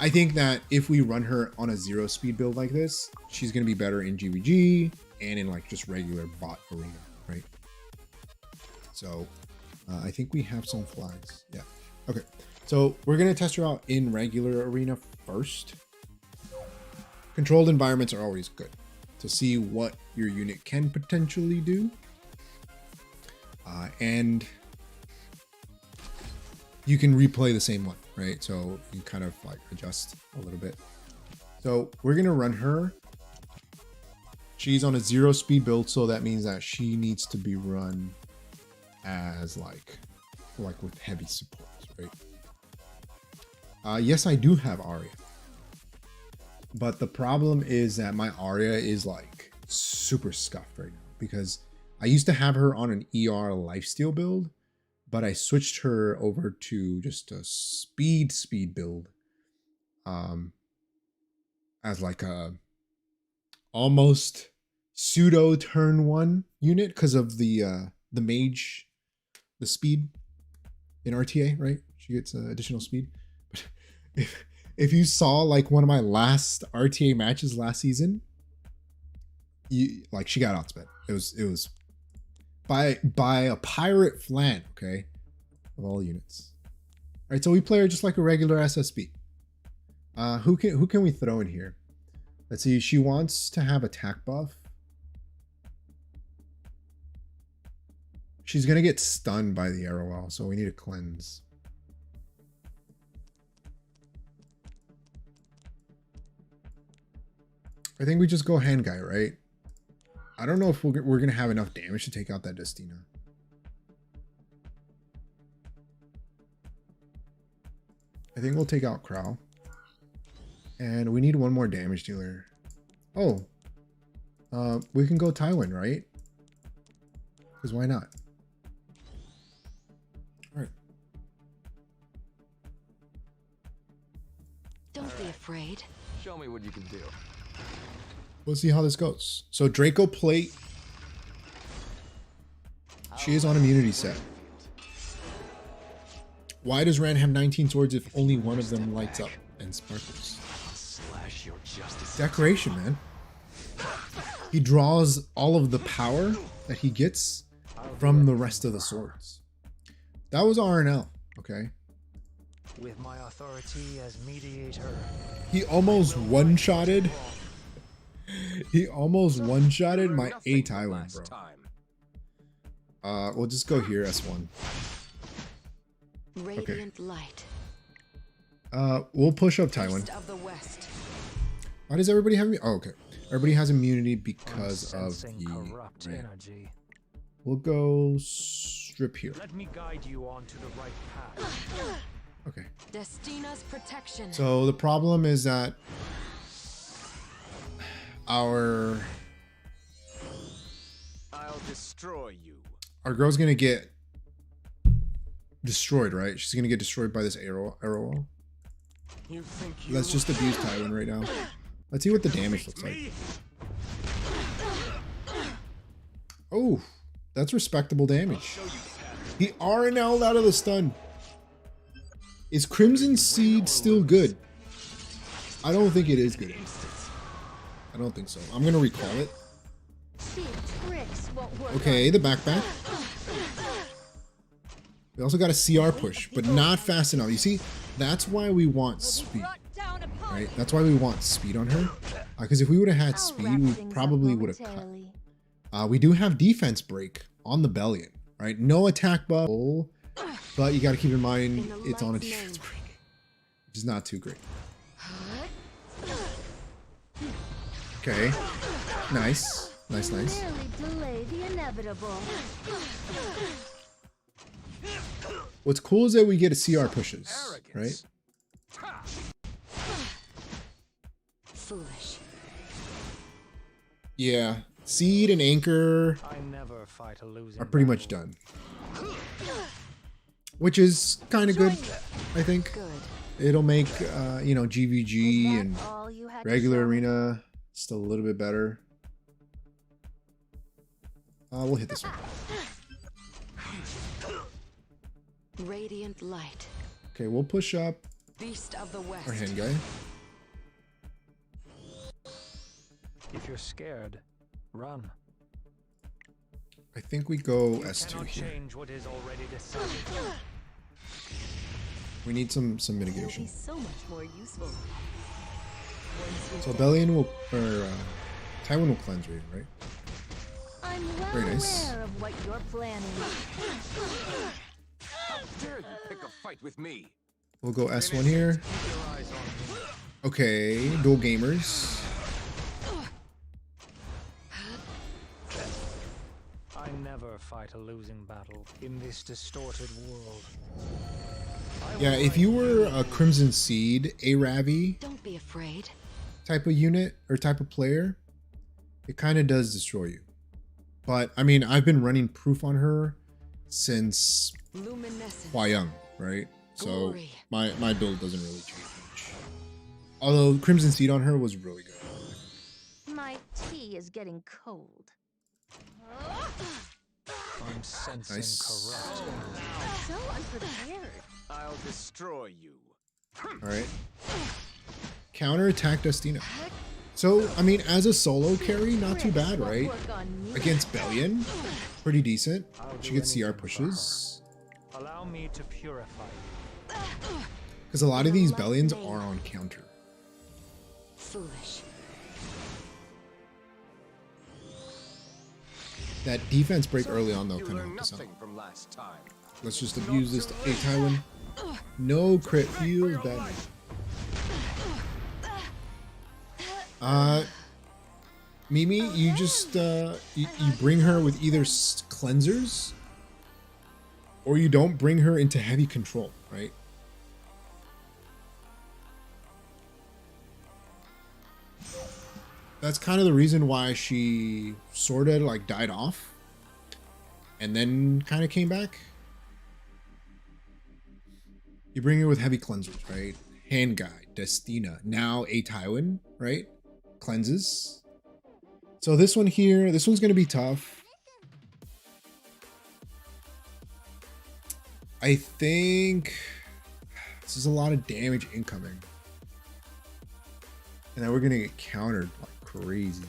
I think that if we run her on a 0 speed build like this, she's going to be better in GVG and in like just regular bot arena, right? So I think we have some flags. Yeah. Okay. So we're going to test her out in regular arena first. Controlled environments are always good to see what your unit can potentially do. And you can replay the same one, right? So you kind of like adjust a little bit. So we're going to run her. She's on a 0 speed build. So that means that she needs to be run as like with heavy support, right? Yes, I do have Arya, but the problem is that my Arya is like super scuffed right now because I used to have her on an ER lifesteal build, but I switched her over to just a speed build, as like a almost pseudo turn 1 unit because of the mage. The speed in RTA, right? She gets additional speed. But if you saw like one of my last RTA matches last season, like she got outspent. It was by a pirate flan, okay, of all units. All right, so we play her just like a regular SSB. Who can we throw in here? Let's see. She wants to have attack buff. She's going to get stunned by the arrow well, so we need to cleanse. I think we just go hand guy, right? I don't know if we're going to have enough damage to take out that Destina. I think we'll take out Crow. And we need one more damage dealer. Oh. We can go Tywin, right? Because why not? Alright. Don't be afraid. Show me what you can do. We'll see how this goes. So Draco Plate. She is on immunity set. Why does Rand have 19 swords if only one of them lights up and sparkles? Slash your justice. Decoration, man. He draws all of the power that he gets from the rest of the swords. That was RNL, okay? With my authority as mediator. He almost one-shotted. He almost one-shotted my A Tywin, bro. We'll just go here, S1. Radiant light. We'll push up Tywin. East of the west. Why does everybody have me? Oh, okay. Everybody has immunity because of Sensing the corrupt Rand. energy. We'll go strip here. Let me guide you onto the right path. Okay. Destina's protection. So the problem is that our I'll destroy you. girl's gonna get destroyed, right? She's gonna get destroyed by this arrow wall. You think you Let's just abuse Tywin right now. Let's see what the damage looks like. Oh, that's respectable damage. He RNL'd out of the stun. Is Crimson Seed still good? I don't think it is good. I don't think so. I'm gonna recall it. Cheap tricks won't work. Okay, the backpack. We also got a CR push, but not fast enough. You see, that's why we want speed, right? That's why we want speed on her. Because if we would have had speed, we probably would have cut. We do have defense break on the Bellona, right? No attack buff, but you got to keep in mind it's on a defense break, which is not too great. Okay, nice, nice, nice. Delay the inevitable. What's cool is that we get a CR pushes, right? Foolish. Yeah, Seed and Anchor I never fight a losing are pretty much done. Which is kind of good, I think. Good. It'll make, you know, GVG and All you had to regular show? arena still a little bit better. We'll hit this one. Radiant light. Okay, we'll push up Beast of the west. our hand guy. If you're scared, run. I think we go You S2 cannot here. change what is already decided. We need some You'll be mitigation. so much more useful. So Bellona will, or Tywin will cleanse rate, right? I'm well Very nice. aware of what you're planning. How dare you pick a fight with me? We'll go S1 here. Keep your eyes on me. Okay, dual gamers. I never fight a losing battle in this distorted world. Yeah, if you were a Crimson Seed, a Ravi Don't be afraid. type of unit or type of player, it kind of does destroy you. But I mean, I've been running proof on her since Luminescence. Hua Young, right? So Glory. my build doesn't really change much. Although Crimson Seed on her was really good. My tea is getting cold. I'm sensing Nice. corrupt. So unprepared. I'll destroy you. All right. Counter attack Dustina. So I mean, as a solo carry, not too bad, right? Work on me. Against Bellona, pretty decent. I'll She do gets CR anything for pushes. her. Allow me to purify you. Because a lot of these Bellions are on counter. Foolish. That defense break early on though You kind of learned helped us out. nothing from last time. Let's just abuse this to A Tywin. No crit feels bad. Mimi, you just you bring her with either cleansers or you don't bring her into heavy control, right? that's kind of the reason why she sort of like died off and then kind of came back. You bring her with heavy cleansers, right? Hand guy, Destina, now a Tywin, right? Cleanses. So this one here, this one's going to be tough. I think this is a lot of damage incoming. And then we're going to get countered like crazy.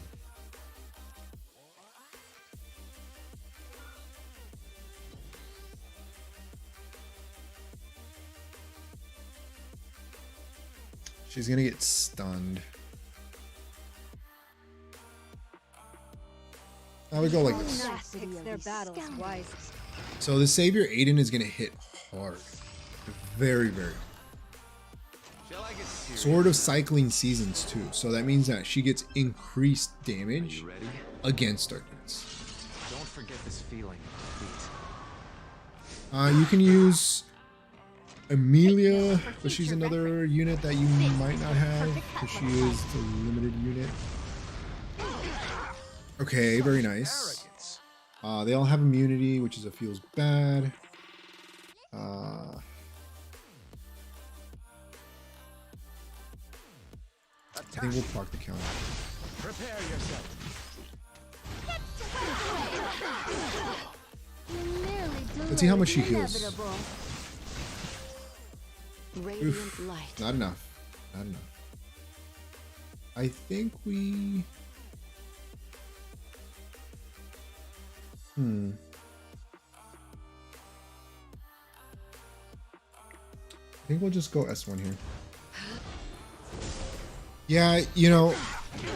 She's going to get stunned. I would go like this. Picks their battles wisely. So the Savior Aiden is going to hit hard. Very, very. Shall I get serious? Sort of cycling seasons too. So that means that she gets increased damage You ready? against darkness. Don't forget this feeling of defeat. You can use Amelia, but she's another unit that you might not have because she is the limited unit. Okay, very nice. Arrogance. They all have immunity, which is a feels bad. I think we'll proc the counter. Prepare yourself. Let's see how much she heals. Radiant Oof, light. not enough. Not enough. I think we... I think we'll just go S1 here. Yeah, you know,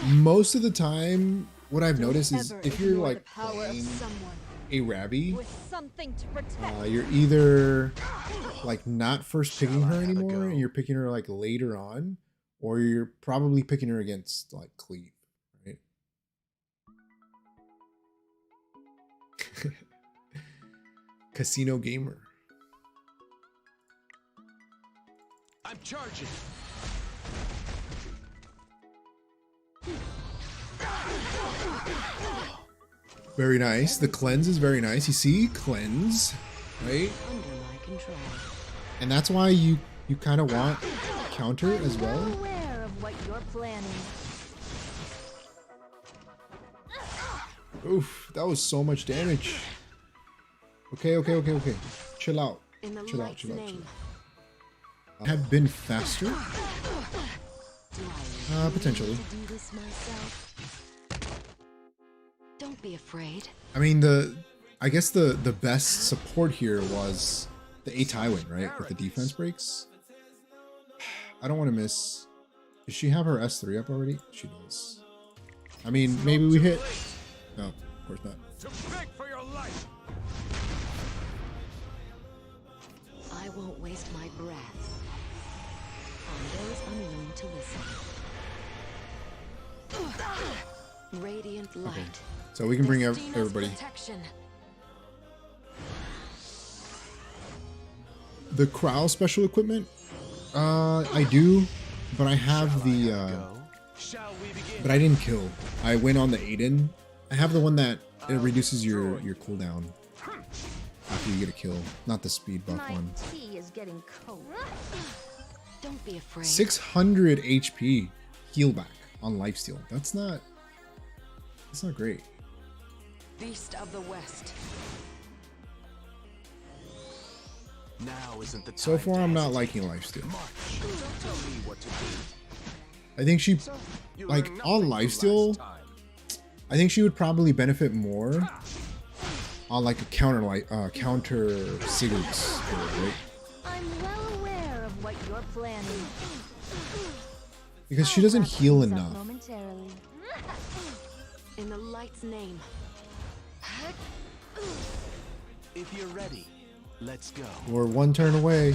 most of the time, what I've noticed is if you're like playing a Rabby, you're either like not first picking her anymore and you're picking her like later on, or you're probably picking her against like Cleave, right? Casino Gamer. I'm charging. Very nice. The cleanse is very nice. You see, cleanse, right? Under my control. And that's why you kind of want counter as Well well. aware of what you're planning. Oof, that was so much damage. Okay. Chill out. In the Chill out, light's chill out, chill name. out. Have been faster? Do I really Potentially. need to do this myself? Don't be afraid. I mean, I guess the best support here was the A Tywin, right? With the defense breaks. I don't want to miss. Does she have her S3 up already? She does. I mean, maybe we hit. No, of course not. To beg for your life. I won't waste my breath on those unwilling to listen. Radiant light. So we can bring Destina's everybody. Protection. The Crow special equipment? I do, but I have the. Shall we begin? But I didn't kill. I went on the Aiden. I have the one that it reduces your cooldown after you get a kill, not the speed buff My one. tea is getting cold. Don't be afraid. 600 HP heal back on lifesteal. That's not great. Beast of the West. Now isn't the time. So far, to I'm not hesitate. liking lifesteal. March. Don't tell me what to do. I think she, You like, learned on nothing from lifesteal, last time. I think she would probably benefit more on like a counter Sigurd's build, right? I'm well aware of what you're planning. Because she doesn't I'll wrap heal things up enough. momentarily. In the light's name. If you're ready, let's go. We're one turn away.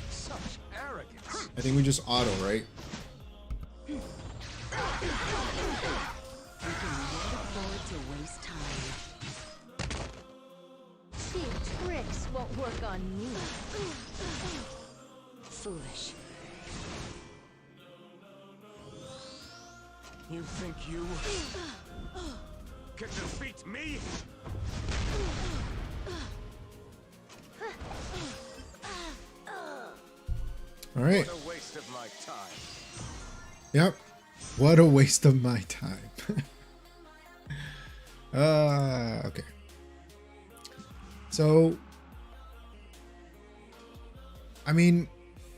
Such arrogance. I think we just auto, right? We can never afford to waste time. Cheap tricks won't work on me. Foolish. You think you can defeat me? All right. What a waste of my time. Yep. What a waste of my time. Okay. So, I mean,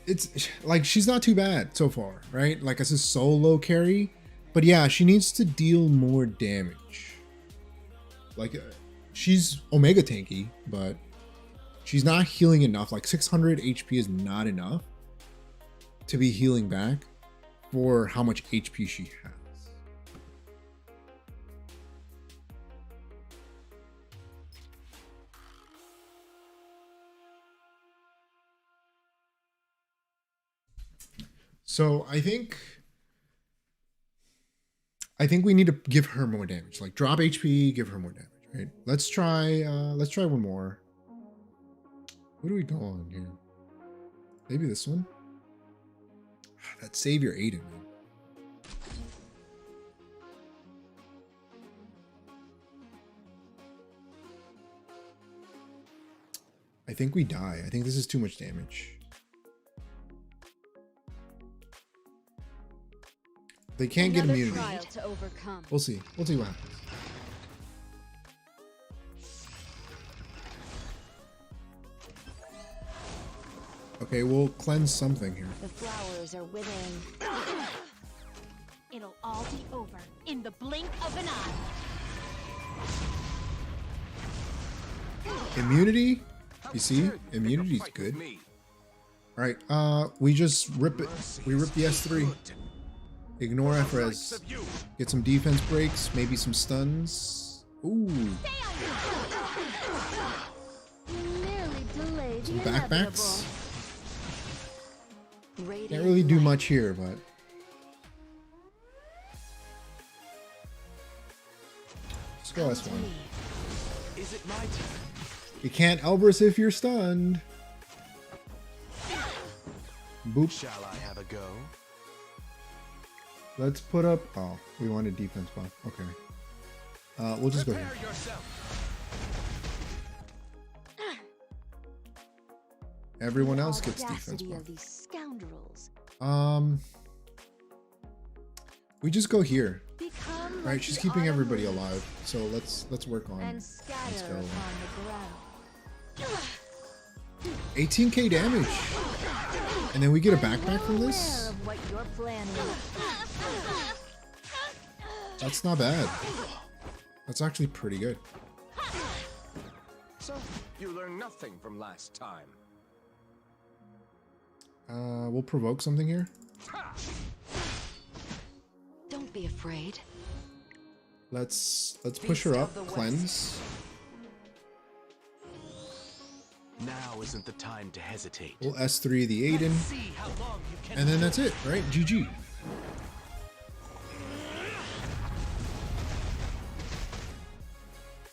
it's like she's not too bad so far, right? Like as a solo carry, but yeah, she needs to deal more damage. Like she's Omega tanky, but she's not healing enough. Like 600 HP is not enough to be healing back for how much HP she has. So I think we need to give her more damage. Like drop HP, give her more damage, right? Let's try one more. What do we go on here? Maybe this one? That Savior Aiden, man. I think we die. I think this is too much damage. They can't get immunity. To overcome. We'll see. We'll see what happens. Okay, we'll cleanse something here. The flowers are withering. It'll all be over in the blink of an eye. Immunity? How You see? dare you pick a Immunity's fight good. with me? Alright, we just rip it. Mercy We rip the is S3. good. Ignore The F-res. likes of you. Get some defense breaks, maybe some stuns. Ooh. You merely delayed the Backbacks? Radiant Can't really do light. much here, but let's go Come to S1. me. Is it my turn? You can't Elbrus if you're stunned. Boop. Shall I have a go? Let's put up. Oh, we wanted defense buff. Okay. We'll just go here. Prepare yourself. Everyone else gets defense Audacity buff. of these scoundrels. We just go here. Become Right, like she's the keeping autumn everybody leaves alive. So let's work on. and Let's scatter go. upon the ground. 18k damage. And then we get a backpack from Well this? aware of what you're planning. That's not bad. That's actually pretty good. So, you learned nothing from last time. We'll provoke something here. Don't be afraid. Let's push her up. Cleanse. Now isn't the time to hesitate. We'll S3 the Aiden. See how long you can And then that's it, right? GG.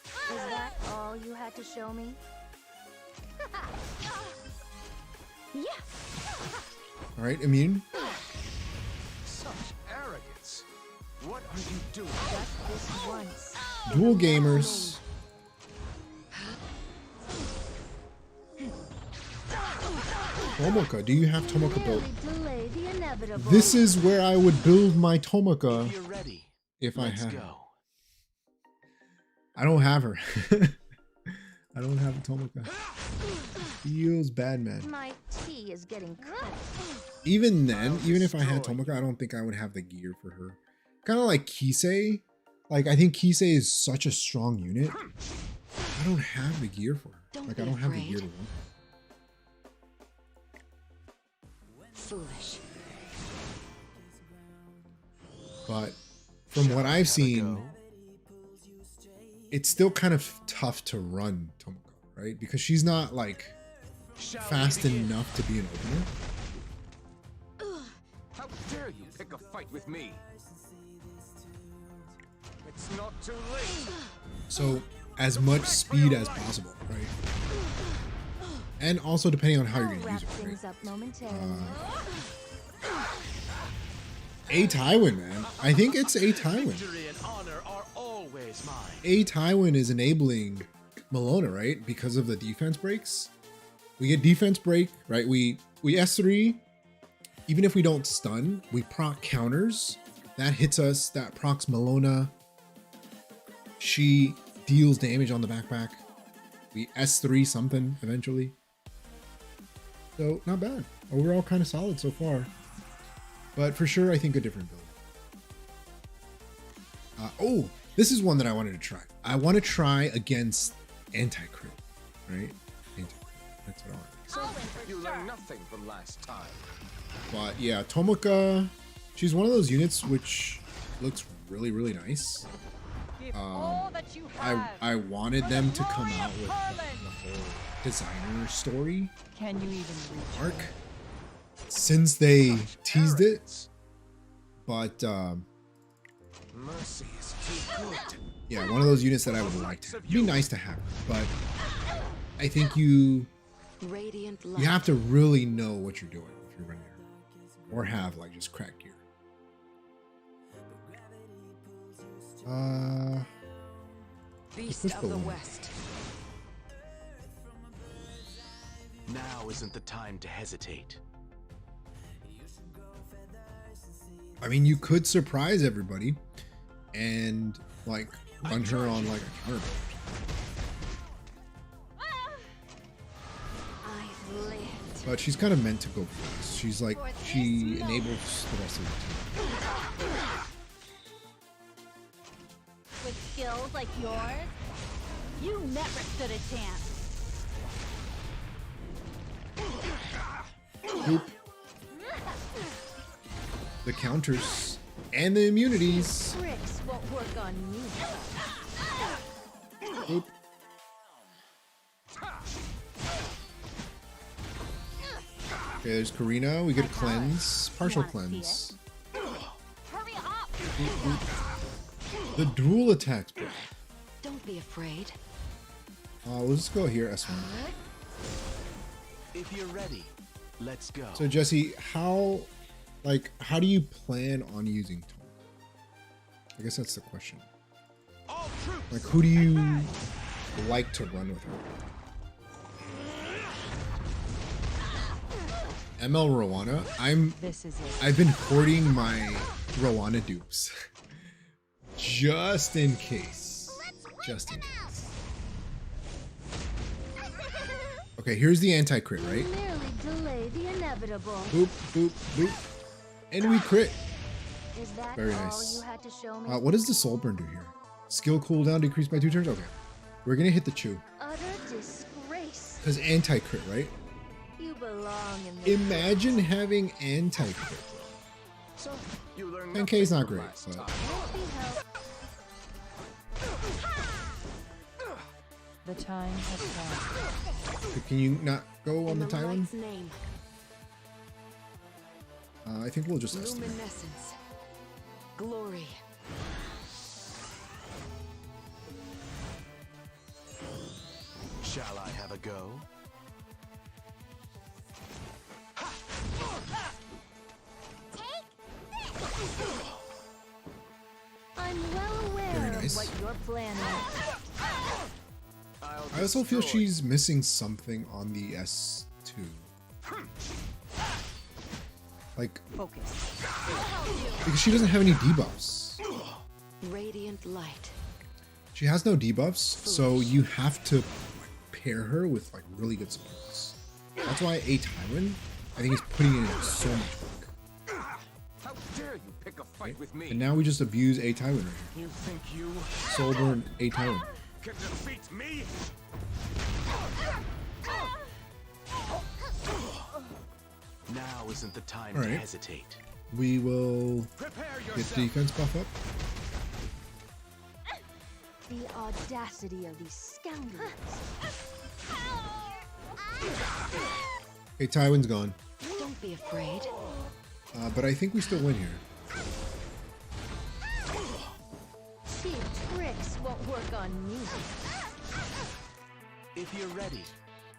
Is that all you had to show me? All right, immune. Such arrogance. What are you doing? Just this once. Dual gamers. Tomoka, do you have Tomoka built? Merely delay the inevitable. This is where I would build my Tomoka If you're ready, if I let's had her. go. I don't have her. I don't have a Tomoka. Feels bad, man. My tea is getting cold. Even then, even if I had Tomoka, I don't think I would have the gear for her. Kind of like Kisei. Like, I think Kisei is such a strong unit. I don't have the gear for her. Don't Like, be I don't have the afraid. gear to run. Foolish. But from what I've Have a seen, go? it's still kind of tough to run Tomoka, right? Because she's not like Shall we fast begin? enough to be an opener. How dare you pick a fight with me? It's not too late. So as much speed as possible, right? And also depending on how you're I'll gonna use wrap it, right? things up momentarily. A Tywin, man. I think it's A Tywin. Victory and honor are always mine. A Tywin is enabling Bellona, right? Because of the defense breaks. We get defense break, right? We S3. Even if we don't stun, we proc counters. That hits us. That procs Bellona. She deals damage on the backpack. We S3 something eventually. So not bad. Overall kind of solid so far. But for sure, I think a different build. Oh, this is one that I wanted to try. I want to try against anti-crit, right? Anti-crit. That's what I want. So you learned nothing from last time. But yeah, Tomoka, she's one of those units which looks really, really nice. I wanted them to come out with the whole designer story Can you even reach arc since they teased it. But Mercy is too good. yeah, one of those units that I would like to have. It'd be nice to have, but I think you Radiant light. have to really know what you're doing if you're running her, or have like just crack gear. Beast push of the Bellona. West. Now isn't the time to hesitate. I mean, you could surprise everybody and like run her on like a counter build. I lived. But she's kind of meant to go first. She's like, she enables the rest of the team. with skills like yours? You never stood a chance. Oop. The counters and the immunities. Tricks won't work on you. Oop. Okay, there's Karina. We get a cleanse. Partial cleanse. Hurry up! Oop, oop. The dual attacks, bro. Don't be afraid. We'll just go here, S1. If you're ready, let's go. So Jesse, how do you plan on using Tom? I guess that's the question. All troops. Like, who do you like to run with her? ML Rowana. I've been hoarding my Rowana dupes. Just in case. Just in case. Okay, here's the anti-crit, right? Merely delay the inevitable. Boop, boop, boop. And we crit. Is that Very all nice. you had to show me? What does the soul burn do here? Skill cooldown decreased by 2 turns? Okay. We're gonna hit the chew. Utter disgrace. Because anti-crit, right? You belong in the Imagine having anti-crit. So you learned 10k is not nothing from great, last but time. Won't be helped. The time has come. can you not go on In the the Tywin? light's name. I think we'll just estimate. Luminescence. Glory. Shall I have a go? I'm well aware Very nice. of what you're planning. I also feel she's missing something on the S2. Like, Focus. because she doesn't have any debuffs. Radiant light. She has no debuffs, so you have to pair her with like really good supports. That's why A Tywin, I think, is putting in so much work. How dare you pick a fight with me? And now we just abuse A Tywin right You think you here. Soul burn A Tywin. can defeat me? Now isn't the time All to right. hesitate. We will Prepare get yourself. defense buff up. The audacity of these scoundrels. Okay, Tywin's gone. Don't be afraid. But I think we still win here. Cheap tricks won't work on me. If you're ready,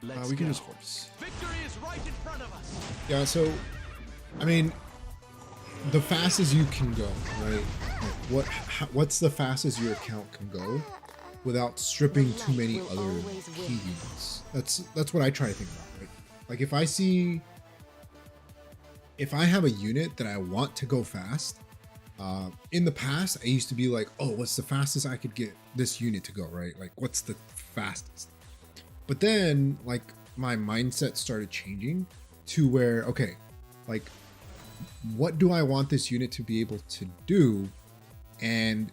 let's We can go. just horse. Victory is right in front of us. Yeah, so, I mean, the fastest you can go, right? Like what's the fastest your account can go without stripping too many other key units? That's what I try to think about, right? Like if I have a unit that I want to go fast, in the past I used to be like, oh, what's the fastest I could get this unit to go, right? Like what's the fastest? But then like my mindset started changing to where, okay, like what do I want this unit to be able to do? And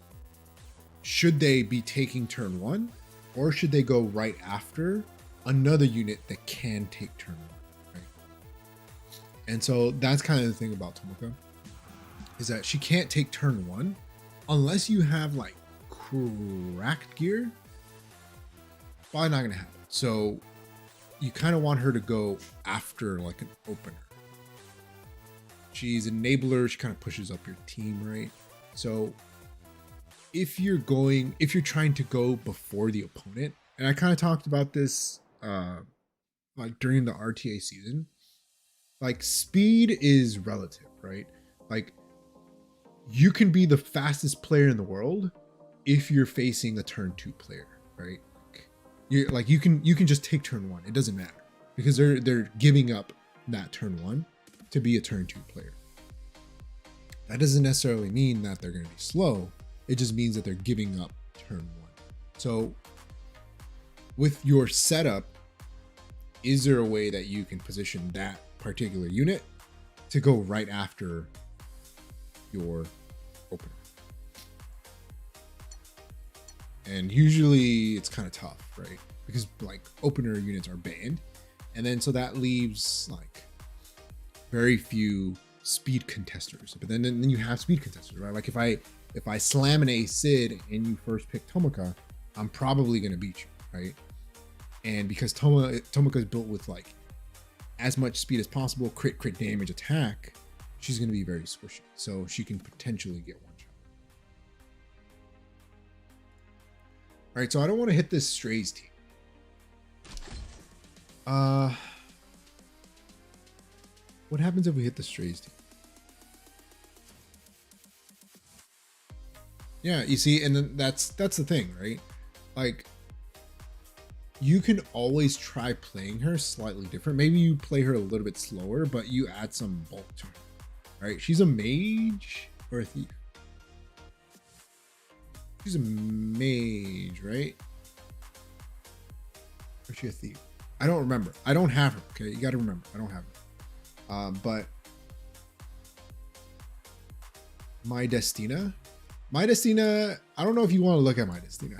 should they be taking turn 1, or should they go right after another unit that can take turn 1, right? And so that's kind of the thing about Tomoka, is that she can't take turn 1 unless you have like cracked gear. Probably not gonna happen. So you kind of want her to go after like an opener. She's an enabler. She kind of pushes up your team, right? So if you're trying to go before the opponent, and I kind of talked about this like during the RTA season, like speed is relative, right? Like you can be the fastest player in the world if you're facing a turn 2 player, right? You can just take turn 1. It doesn't matter because they're giving up that turn 1 to be a turn 2 player. That doesn't necessarily mean that they're going to be slow. It just means that they're giving up turn 1. So with your setup, is there a way that you can position that particular unit to go right after your opener? And usually it's kind of tough, right? Because like opener units are banned. And then so that leaves like very few speed contesters. But then you have speed contesters, right? Like if I slam an A Sid and you first pick Tomoka, I'm probably gonna beat you, right? And because Tomoka is built with like as much speed as possible, crit damage, attack, she's gonna be very squishy. So she can potentially get one shot. All right, so I don't want to hit this Strays team. What happens if we hit the Strays team? Yeah, you see, and then that's the thing, right? Like, you can always try playing her slightly different. Maybe you play her a little bit slower, but you add some bulk to her. Right? She's a mage or a thief. She's a mage, right? Or is she a thief? I don't remember. I don't have her. Okay, you got to remember. I don't have her. But My Destina. My Destina, I don't know if you want to look at My Destina.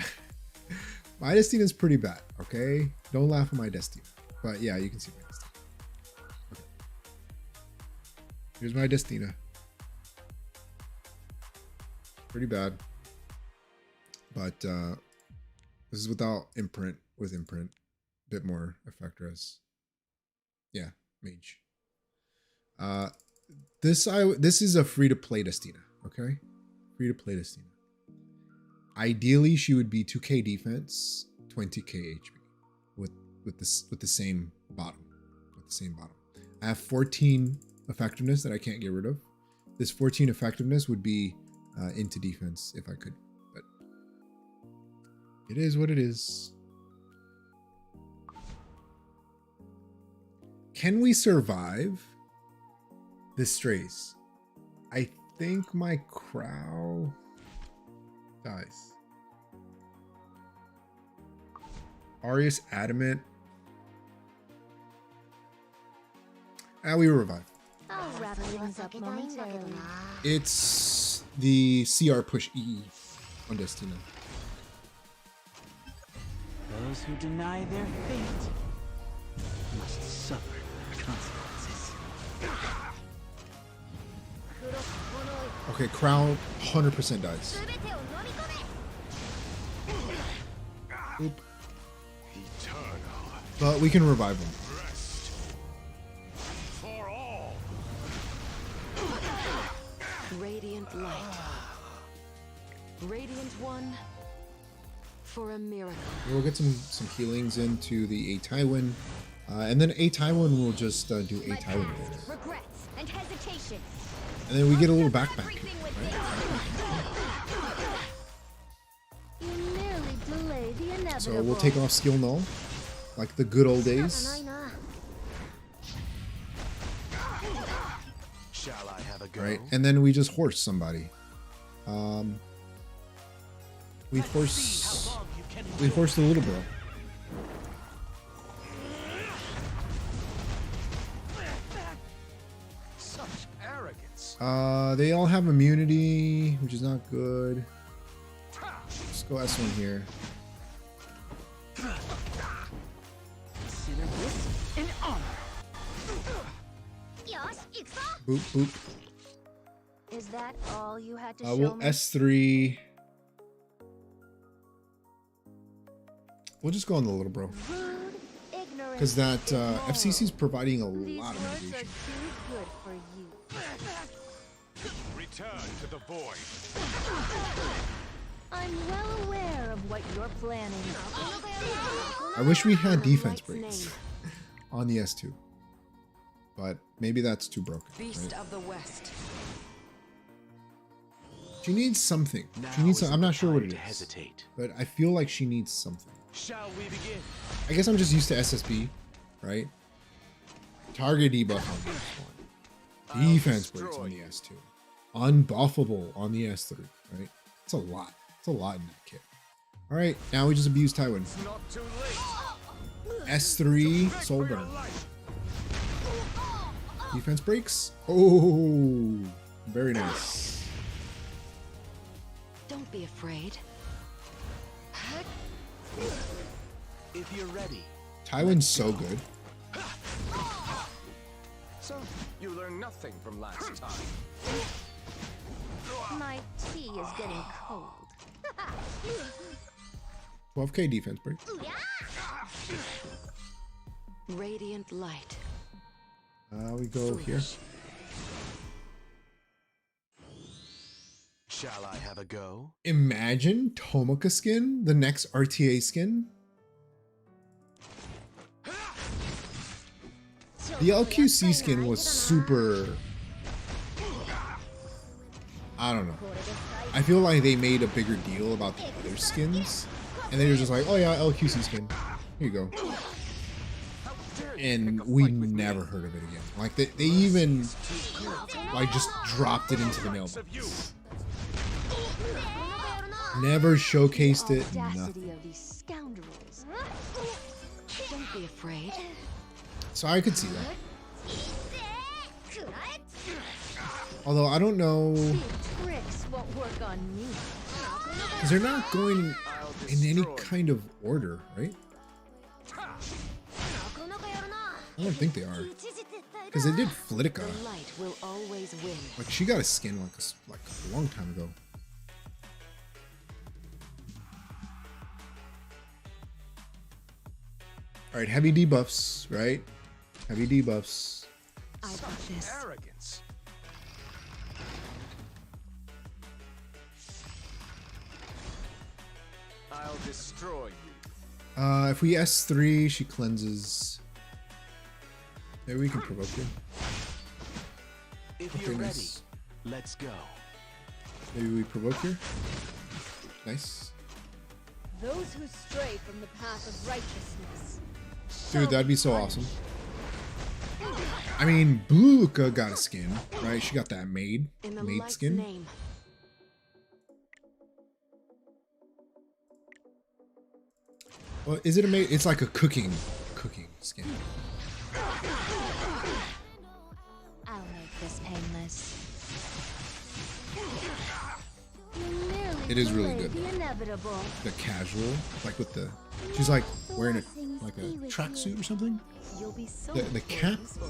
My Destina is pretty bad, okay? Don't laugh at My Destina. But yeah, you can see My Destina. Okay. Here's My Destina. Pretty bad. But this is without imprint. With imprint. Bit more effect res. Yeah, mage. This is a free-to-play Destina, okay? Free-to-play Destina. Ideally, she would be 2k defense, 20k HP, with the same bottom. I have 14 effectiveness that I can't get rid of. This 14 effectiveness would be into defense if I could, but it is what it is. Can we survive this Strays? I think my Crow dies. Arius Adamant. We revive. I'll wrap things up momentarily. It's the CR push E on Destina. Those who deny their fate must suffer the consequences. Okay, Crown 100% dies. Oop. But we can revive him. Radiant light. Radiant one for a miracle. We'll get some healings into the A Tywin. And then a Tywin will just do a Tywin thing. Regrets and hesitation. And then we get a little backpack. Everything with Right? You nearly delayed the inevitable. So we'll take off skill null, like the good old days. Shall I have a go? Right, and then we just horse somebody. We horse the little bro. Such arrogance. They all have immunity, which is not good. Let's go S1 here. Consider this an honor. Boop boop. Is that all you had to We'll show me? S3. We'll just go on the little bro. Rude, ignorant, Because that immoral. FCC is providing a These lot of words are mitigation. too good for you. Return to the void. I'm well aware of what you're planning. I wish we had defense Light's breaks name. on the S2. But maybe that's too broken. Beast Right? of the West. She needs something. Now She needs. isn't I'm the not sure what time it to is. hesitate. But I feel like she needs something. Shall we begin? I guess I'm just used to SSB, right? Target debuff on the S1. Defense breaks on the S2. Unbuffable on the S3, right? It's a lot. It's a lot in that kit. All right, now we just abuse Tywin. It's not too late. S3 Back Soul for your Burn. life. Defense breaks. Oh, very nice. Don't be afraid. If you're ready. Tywin's so good. So, you learned nothing from last time. My tea is getting cold. 12k defense break. Radiant light. We go here. Shall I have a go? Imagine Tomaka skin, the next RTA skin. The LQC skin was super. I don't know. I feel like they made a bigger deal about the other skins, and they were just like, "Oh yeah, LQC skin, here you go," and we never heard of it again. Like they even like just dropped it into the mailbox. Never showcased it. Nothing. Audacity of these scoundrels. Don't be afraid. So I could see that. Although I don't know, Tricks won't work on me. because they're not going in any kind of order, right? I don't think they are. Because they did Flitica. The light will always win. Like she got a skin like a long time ago. All right, heavy debuffs, right? Heavy debuffs. I got this. Arrogance. I'll destroy you. If we S3, she cleanses. Maybe we can provoke her. If Okay, you're ready, nice. let's go. Maybe we provoke her. Nice. Those who stray from the path of righteousness. Dude, that'd be so awesome. I mean, Blue Luca got a skin, right? She got that maid In the maid light's skin. name. Well, is it a maid? It's like a cooking skin. I'll make this painless. It is really good. The inevitable. The casual, like with the, she's like wearing a like a tracksuit or something. You'll be so The cap, pleased dude,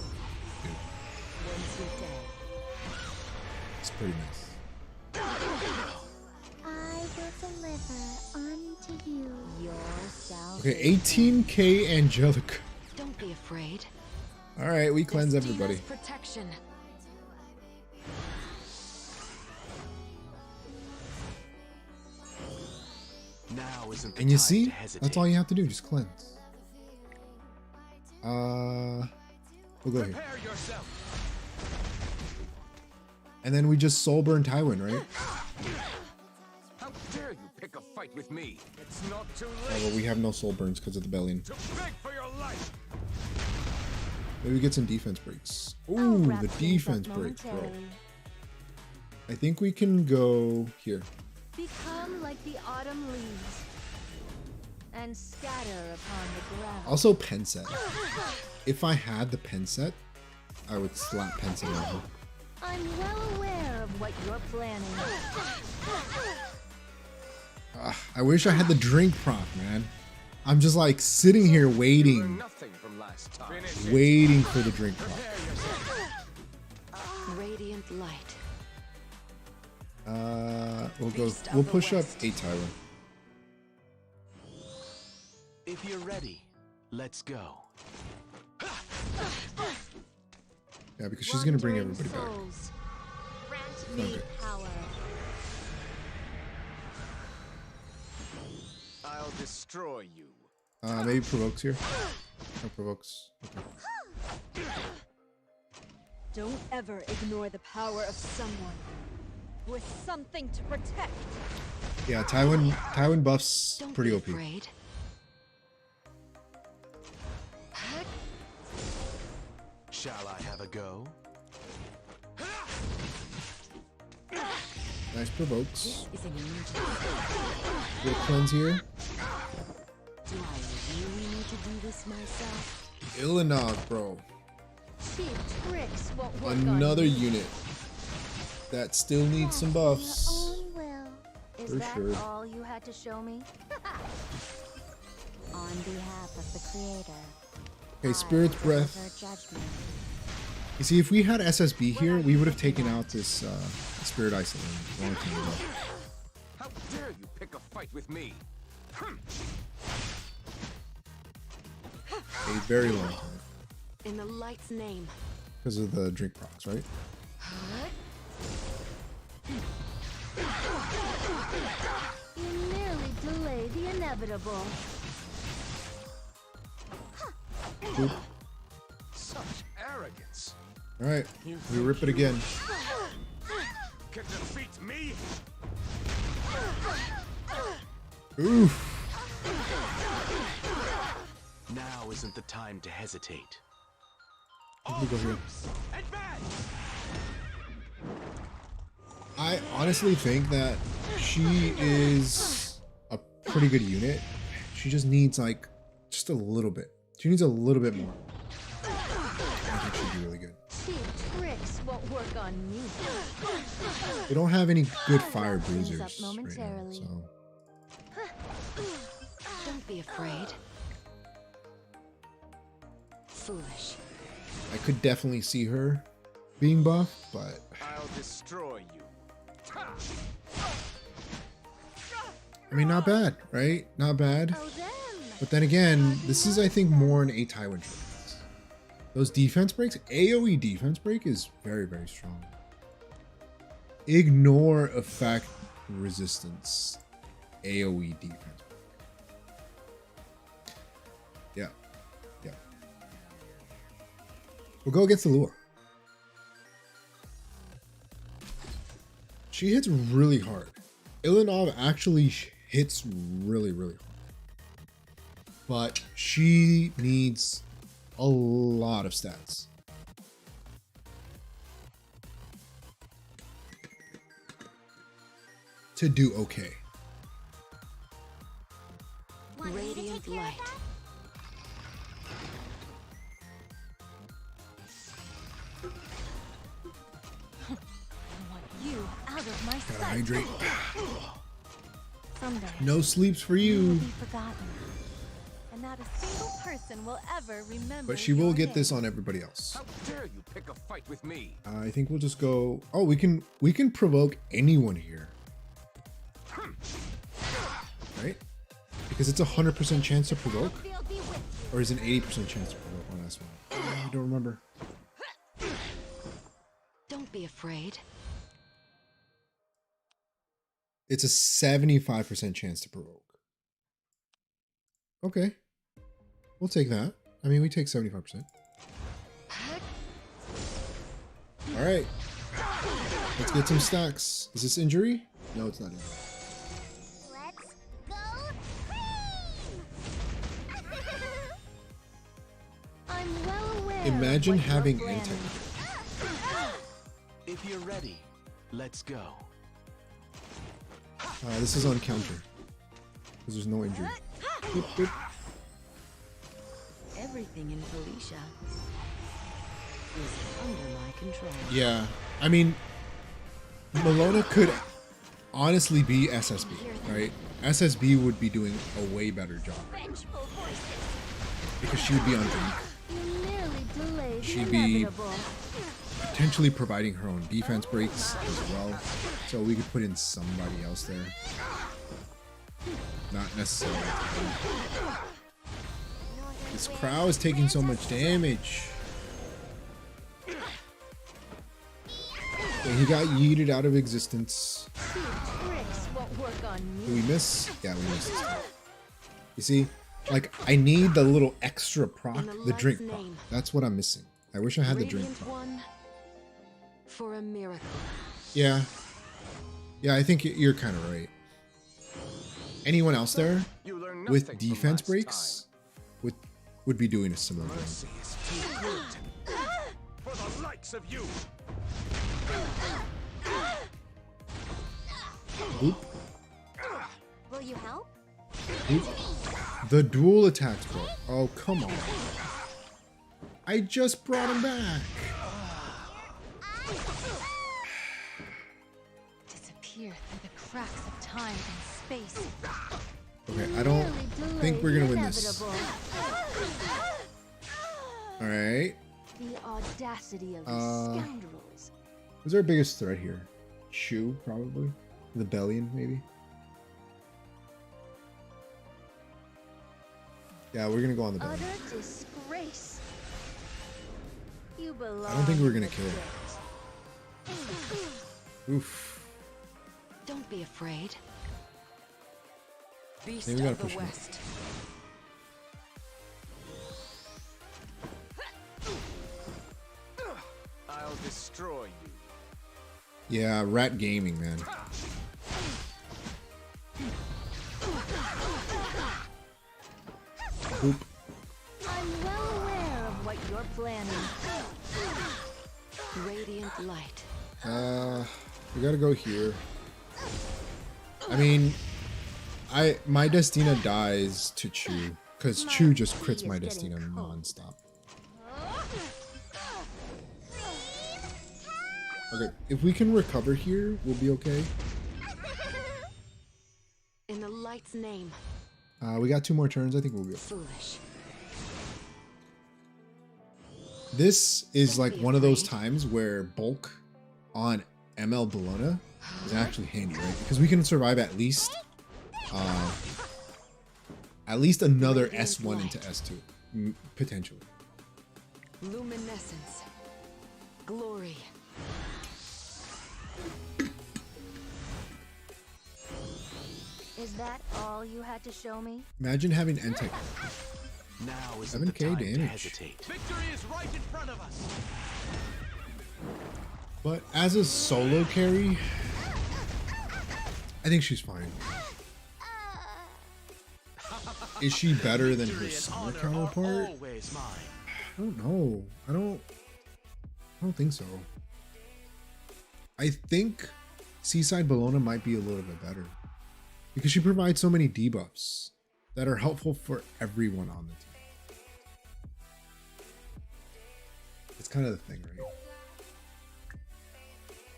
once you're dead. it's pretty nice. I will deliver unto you your salvation. Okay, 18k Angelica. Don't be afraid. All right, we cleanse everybody. Destina's protection. Now isn't the And you time see, to hesitate. that's all you have to do, just cleanse. We'll go here. Prepare yourself. And then we just soul burn Tywin, right? How dare you pick a fight with me? It's not too Oh, late. but we have no soul burns because of the Bellion. To beg for your life. Maybe we get some defense breaks. I'll Ooh, wrap the things up defense break, bro. momentarily. I think we can go here. Become like the autumn leaves and scatter upon the ground. Also, pen set. If I had the pen set, I would slap pen set on her. I'm well aware of what you're planning. I wish I had the drink prop, man. I'm just like sitting here You learned waiting, nothing from last time. waiting for the drink prop. Prepare yourself. Radiant light. We'll push up 8 Tywin. If you're ready, let's go. Yeah, because she's gonna bring Wandering everybody back. souls, grant Okay. me power. I'll destroy you. Maybe provokes here. No provokes. Okay. Don't ever ignore the power of someone with something to protect. Yeah, Tywin buffs Don't pretty be OP. afraid. Shall I have a go? Nice provokes. Is an emergency. Good cleanse here. Do I really need to do this myself? Illinog, bro. Cheap tricks won't work Another on you. unit that still needs some buffs. Your own will. Is For that sure. all you had to show me? On behalf of the creator. Okay, Spirit's I Breath. deliver judgment. You see, if we had SSB here, we would have taken out this Spirit Isolate a long time ago. How dare you pick a fight with me? A very long time. In the light's name. Because of the drink procs, right? You nearly delay the inevitable. Boop. Such arrogance. Alright, we rip it again. Can defeat me? Oof. Now isn't the time to hesitate. Let me go here. Advance! I honestly think that she is a pretty good unit. She just needs like just a little bit. She needs a little bit more. I think she'd be really good. Cheap tricks won't work on me. We don't have any good fire Wrap things bruisers up right now, momentarily. so Don't be afraid. Foolish. I could definitely see her being buffed, but I'll destroy you. Ha! I mean, not bad, right? Not bad. Oh, them. But then again, this is, I think, more an 8 Tywin trait. Those defense breaks, AoE defense break is very, very strong. Ignore effect resistance, AoE defense break. Yeah, yeah. We'll go against the lure. She hits really hard. Illinog actually hits really, really hard. But she needs a lot of stats. To do okay. Want me to Radiant take care of light. that? I want you out of my Gotta sight. hydrate. Someday No sleeps for you will you. be forgotten, and not a single person will ever remember. But she will your get this name. on everybody else. How dare you pick a fight with me? I think we'll just go. Oh, we can provoke anyone here. Right? Because it's a 100% chance to provoke, They'll be with you. or is it an 80% chance to provoke on this one? Oh, I don't remember. Don't be afraid. It's a 75% chance to provoke. Okay. We'll take that. I mean, we take 75%. All right. Let's get some stacks. Is this injury? No, it's not injury. Let's go cream! I'm well aware. Imagine of what having you're anti. planning. If you're ready, let's go. This is on counter. Because there's no injury. Boop, boop. Everything in Felicia is under my control. Yeah. I mean, Bellona could honestly be SSB, right? SSB would be doing a way better job. Vengeful voices. Because she would be on drink. You nearly delayed the She'd be inevitable. potentially providing her own defense breaks as well. So we could put in somebody else there. Not necessarily. This Crow is taking so much damage. Okay, he got yeeted out of existence. Two tricks won't work on Did me. we miss? Yeah, we missed this time. You see? Like, I need the little extra proc, In the the drink light's proc. name. That's what I'm missing. I wish I had the drink Radiant proc. one for a miracle. Yeah. Yeah, I think you're kind of right. Anyone else there You learn with nothing from defense last breaks would be doing a similar time. thing. Mercy is too good. For the likes of you. Oop, Will you help? oop. The dual attacks, bro. Oh, come on. I just brought him back. Disappear through the cracks of time and space. Okay, I don't think we're gonna win this. Inevitable. All right. The audacity of these scoundrels. Who's our biggest threat here? Shu, probably. The Bellion, maybe. Yeah, we're gonna go on the Bellion. Utter disgrace. You belong. I don't think we're gonna in the kill it. pit. Oof. Don't be afraid. Beast Maybe we gotta of the push him. West. I'll destroy you. Yeah, Rat Gaming, man. Oop. I'm well aware of what you're planning. Radiant light. We gotta go here. I mean, my Destina dies to Chu because Chu just crits my Destina non-stop. Okay, if we can recover here, we'll be okay. In the light's name. We got 2 more turns. I think we'll be okay. Foolish. This is like one of those times where bulk on ML Bellona is actually handy, right? Because we can survive at least another S1 into S2, potentially. Luminescence. Glory. Is that all you had to show me? Imagine having Entech. Now isn't the 7K time to damage. hesitate. Victory is right in front of us. But as a solo carry, I think she's fine. Is she better than her Victory and summer honor are counterpart? always mine. I don't know. I don't think so. I think Seaside Bellona might be a little bit better because she provides so many debuffs that are helpful for everyone on the team. It's kind of the thing, right?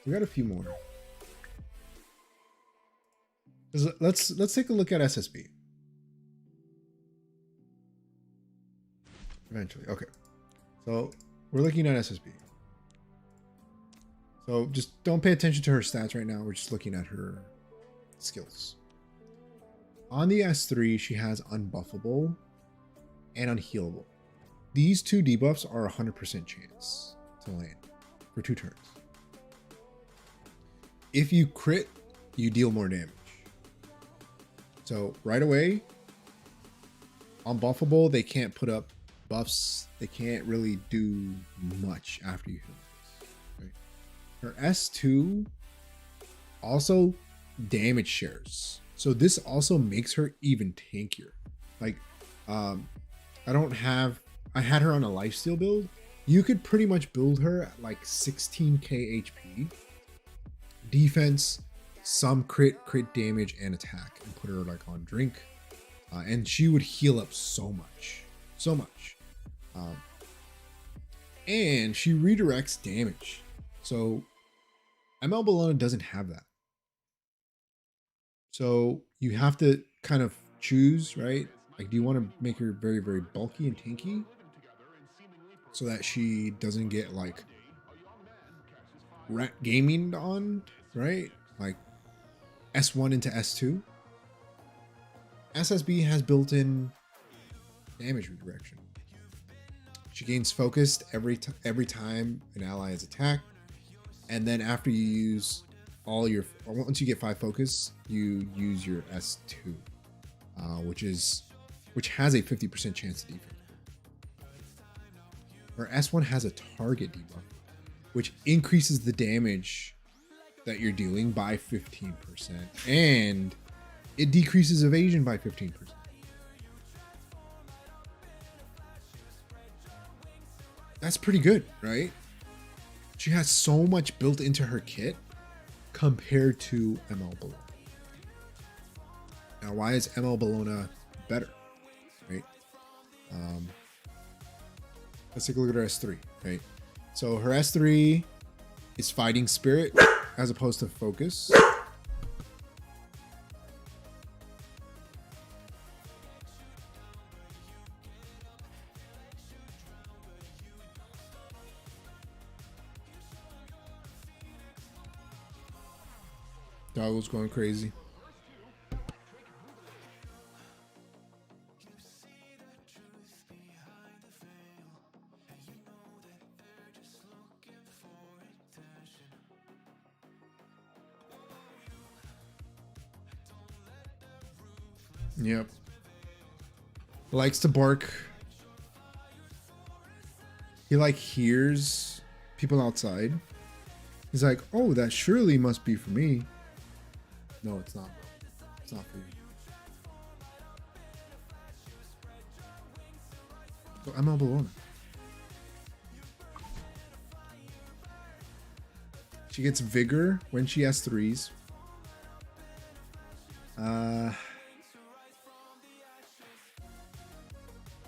We got a few more. Let's take a look at SSB. Eventually, okay. So we're looking at SSB. So just don't pay attention to her stats right now. We're just looking at her skills. On the S3, she has unbuffable and unhealable. These 2 debuffs are 100% chance to land for 2 turns. If you crit, you deal more damage. So right away, unbuffable, they can't put up buffs, they can't really do much after you hit this. Right? Her S2 also damage shares. So this also makes her even tankier. Like, I had her on a lifesteal build. You could pretty much build her at like 16k HP, defense, some crit damage, and attack, and put her like on drink, and she would heal up so much. And she redirects damage. So ML Bellona doesn't have that. So you have to kind of choose, right? Like, do you want to make her very, very bulky and tanky so that she doesn't get like gaming on, right? Like S1 into S2. SSB has built-in damage redirection. She gains focused every time an ally is attacked, and then after you use once you get 5 focus, you use your S2, which has a 50% chance to defend. Her S1 has a target debuff, which increases the damage that you're dealing by 15%, and it decreases evasion by 15%. That's pretty good, right? She has so much built into her kit compared to ML Bellona. Now, why is ML Bellona better, right? Let's take a look at her S3, right? So her S3 is fighting spirit as opposed to focus. Dog was going crazy. Yep. Likes to bark. He like hears people outside. He's like, oh, that surely must be for me. No, it's not, bro. It's not for you. So ML Bellona. She gets vigor when she has 3s.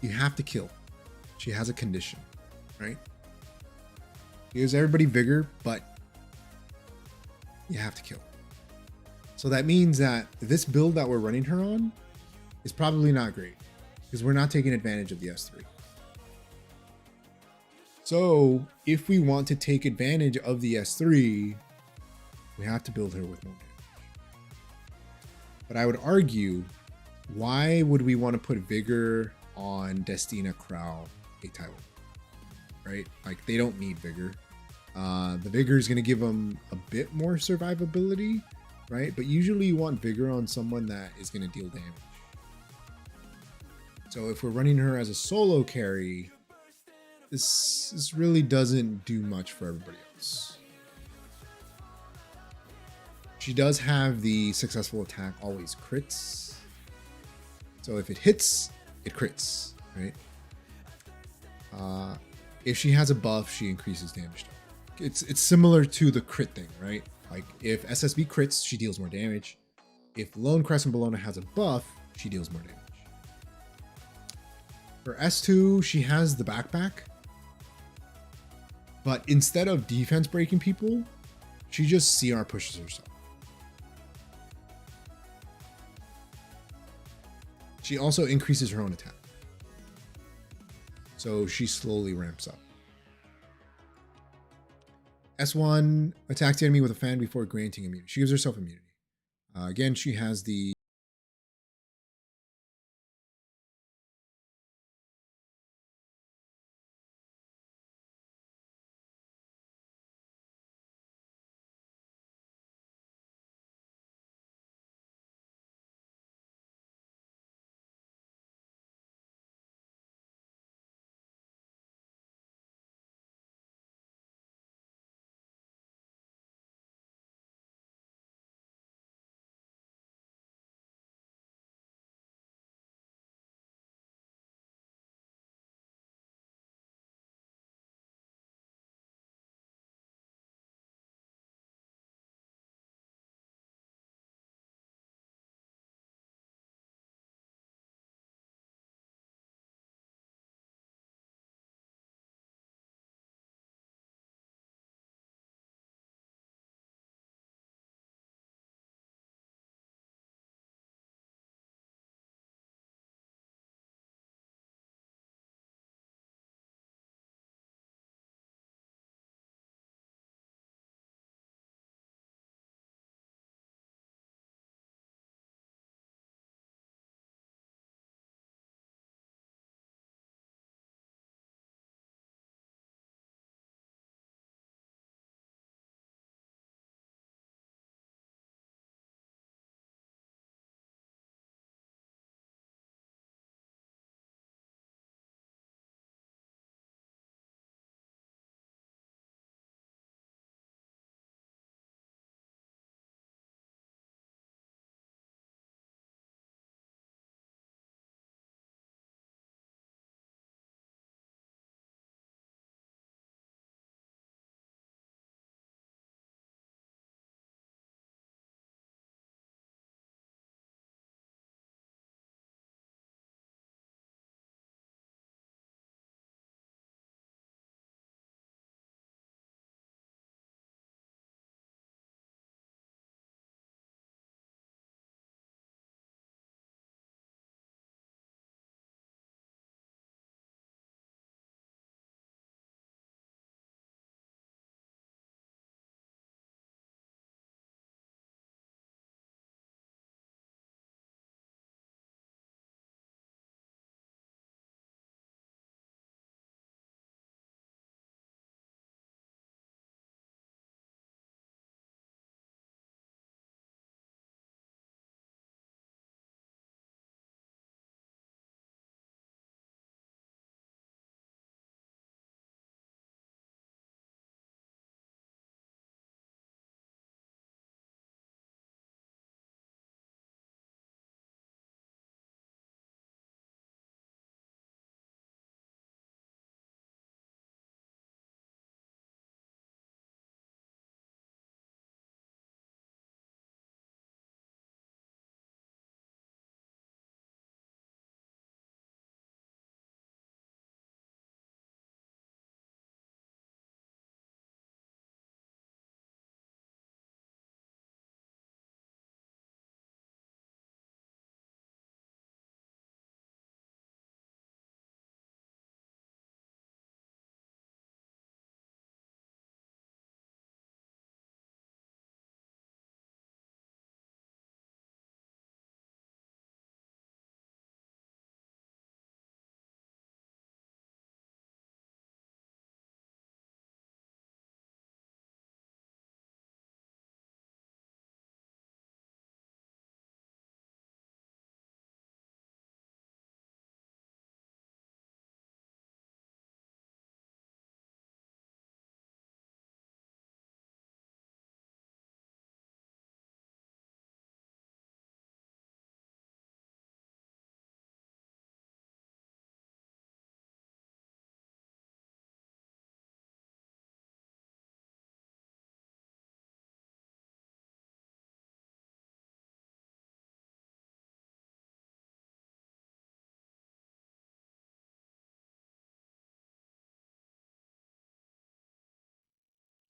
You have to kill. She has a condition, right? Gives everybody vigor, but you have to kill. So that means that this build that we're running her on is probably not great because we're not taking advantage of the S3. So if we want to take advantage of the S3, we have to build her with more damage. But I would argue, why would we want to put Vigor on Destina, Crow, a Tywin? Right? Like, they don't need Vigor. The Vigor is going to give them a bit more survivability, right? But usually you want Vigor on someone that is going to deal damage. So if we're running her as a solo carry, this really doesn't do much for everybody else. She does have the successful attack always crits. So if it hits, it crits, right? If she has a buff, she increases damage. It's similar to the crit thing, right? Like if SSB crits, she deals more damage. If Lone Crescent Bellona has a buff, she deals more damage. For S2, she has the backpack. But instead of defense breaking people, she just CR pushes herself. She also increases her own attack. So she slowly ramps up. S1 attacks the enemy with a fan before granting immunity. She gives herself immunity. Again, she has the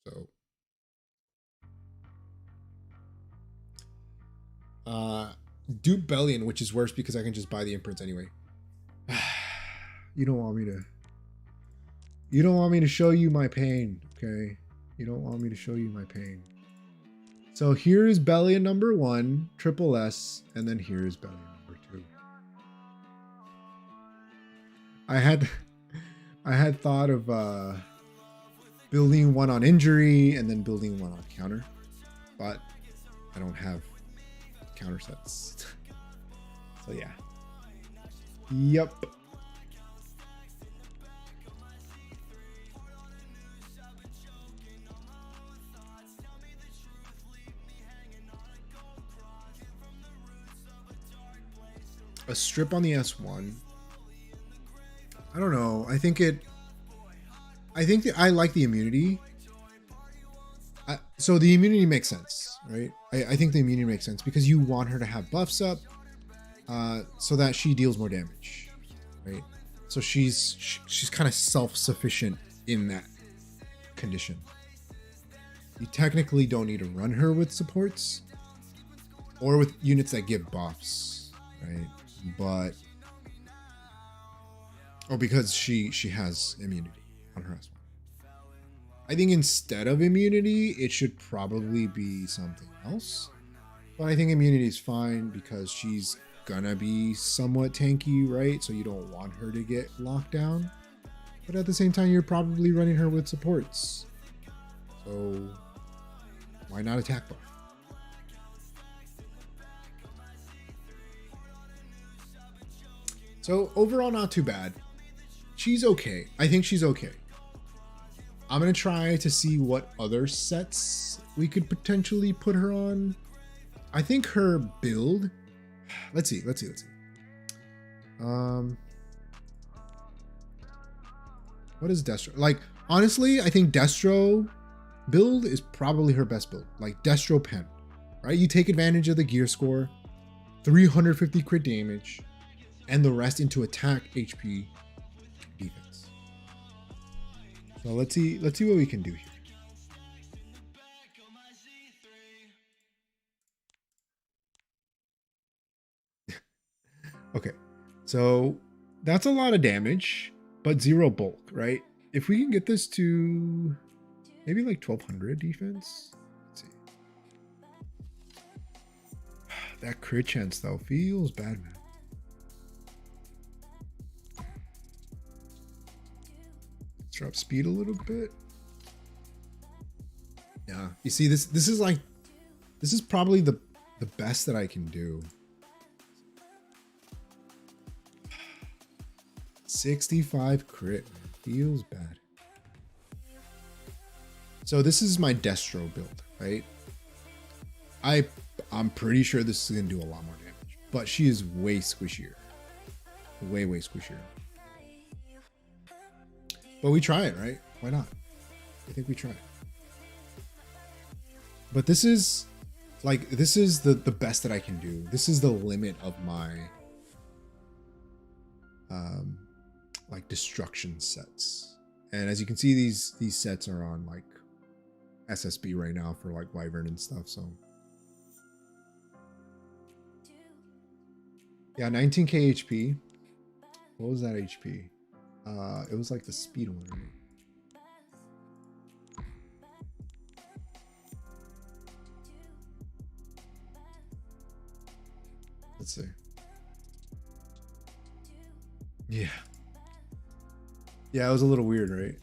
So dupe Bellion, which is worse because I can just buy the imprints anyway. You don't want me to show you my pain, okay? You don't want me to show you my pain. So here's Bellion number 1, triple S, and then here's Bellion number 2. I had thought of building one on injury and then building one on counter, but I don't have counter sets. So yeah. Yep. A strip on the S1. I don't know. I think that I like the immunity. So the immunity makes sense, right? I think the immunity makes sense because you want her to have buffs up so that she deals more damage, right? So she's kind of self-sufficient in that condition. You technically don't need to run her with supports or with units that give buffs, right? But because she has immunity on her S1. I think instead of immunity, it should probably be something else. But I think immunity is fine because she's gonna be somewhat tanky, right? So you don't want her to get locked down. But at the same time, you're probably running her with supports. So why not attack buff? So overall, not too bad. She's okay. I think she's okay. I'm going to try to see what other sets we could potentially put her on. I think her build... Let's see. What is Destro? Like, honestly, I think Destro build is probably her best build. Like, Destro Pen, right? You take advantage of the gear score, 350 crit damage, and the rest into attack, HP, defense. So let's see what we can do here. Okay, so that's a lot of damage, but 0 bulk, right? If we can get this to maybe like 1200 defense. Let's see. That crit chance though feels bad, man. Let's drop speed a little bit. Yeah, you see this is probably the best that I can do. 65 crit, man. Feels bad. So this is my Destro build, right? I'm pretty sure this is gonna do a lot more damage, but she is way squishier. Way squishier. But we try it, right? Why not? I think we try it. But this is the best that I can do. This is the limit of my like destruction sets. And as you can see, these sets are on like SSB right now for like Wyvern and stuff. So yeah, 19k HP. What was that HP? It was like the speed one, right? Let's see. Yeah. Yeah, it was a little weird, right?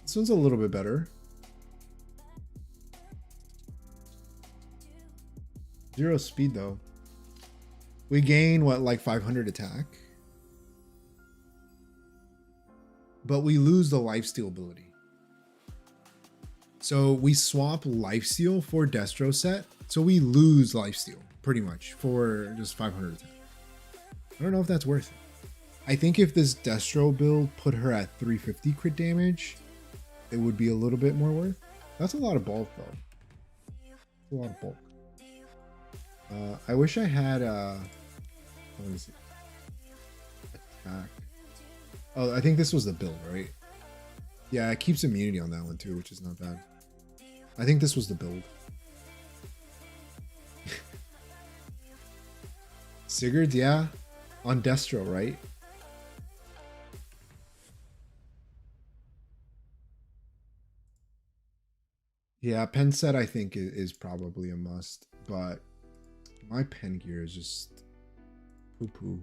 This one's a little bit better. 0 speed though. We gain what, like 500 attack? But we lose the lifesteal ability. So we swap lifesteal for Destro set. So we lose lifesteal pretty much for just 500 attack. I don't know if that's worth it. I think if this Destro build put her at 350 crit damage, it would be a little bit more worth. That's a lot of bulk though. That's a lot of bulk. I wish I had let me see. Attack. Oh, I think this was the build, right? Yeah, it keeps immunity on that one too, which is not bad. I think this was the build. Sigurd, yeah. On Destro, right? Yeah, pen set I think is probably a must, but my pen gear is just poo-poo.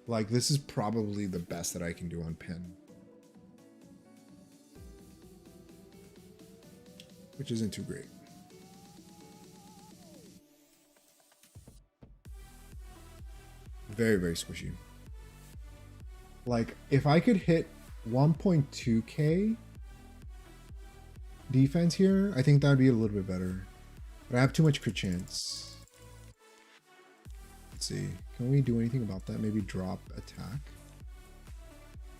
Like, this is probably the best that I can do on pen. Which isn't too great. Very, very squishy. Like, if I could hit 1.2k defense here, I think that would be a little bit better. But I have too much crit chance. Let's see. Can we do anything about that? Maybe drop attack?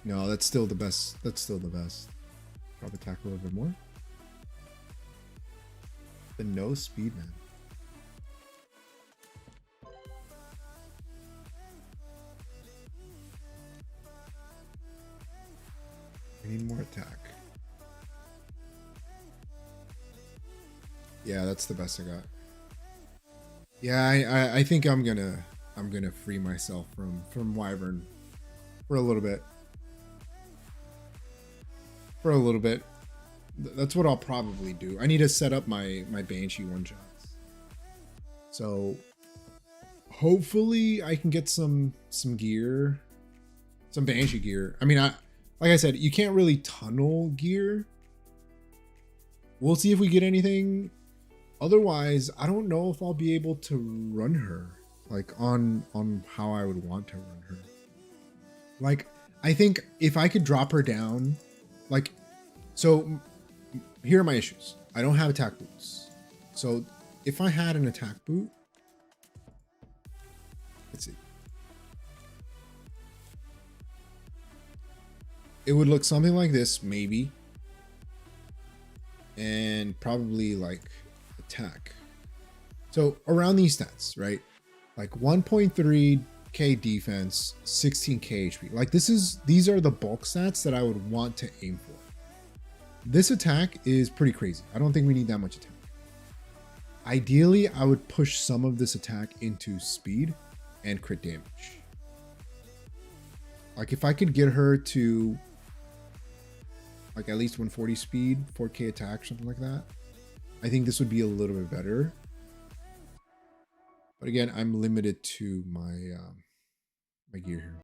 No, that's still the best. That's still the best. Drop attack a little bit more. But no speed, man. I need more attack. Yeah, that's the best I got. Yeah, I think I'm gonna free myself from Wyvern for a little bit. For a little bit. That's what I'll probably do. I need to set up my Banshee one shots. So hopefully I can get some gear, some Banshee gear. I mean, like I said, you can't really tunnel gear. We'll see if we get anything. Otherwise, I don't know if I'll be able to run her like on how I would want to run her. Like, I think if I could drop her down, like, so here are my issues. I don't have attack boots. So if I had an attack boot, let's see. It would look something like this, maybe. And probably like attack. So around these stats, right? Like 1.3k defense, 16k HP. Like these are the bulk stats that I would want to aim for. This attack is pretty crazy. I don't think we need that much attack. Ideally, I would push some of this attack into speed and crit damage. Like if I could get her to like at least 140 speed, 4k attack, something like that, I think this would be a little bit better. But again, I'm limited to my my gear here.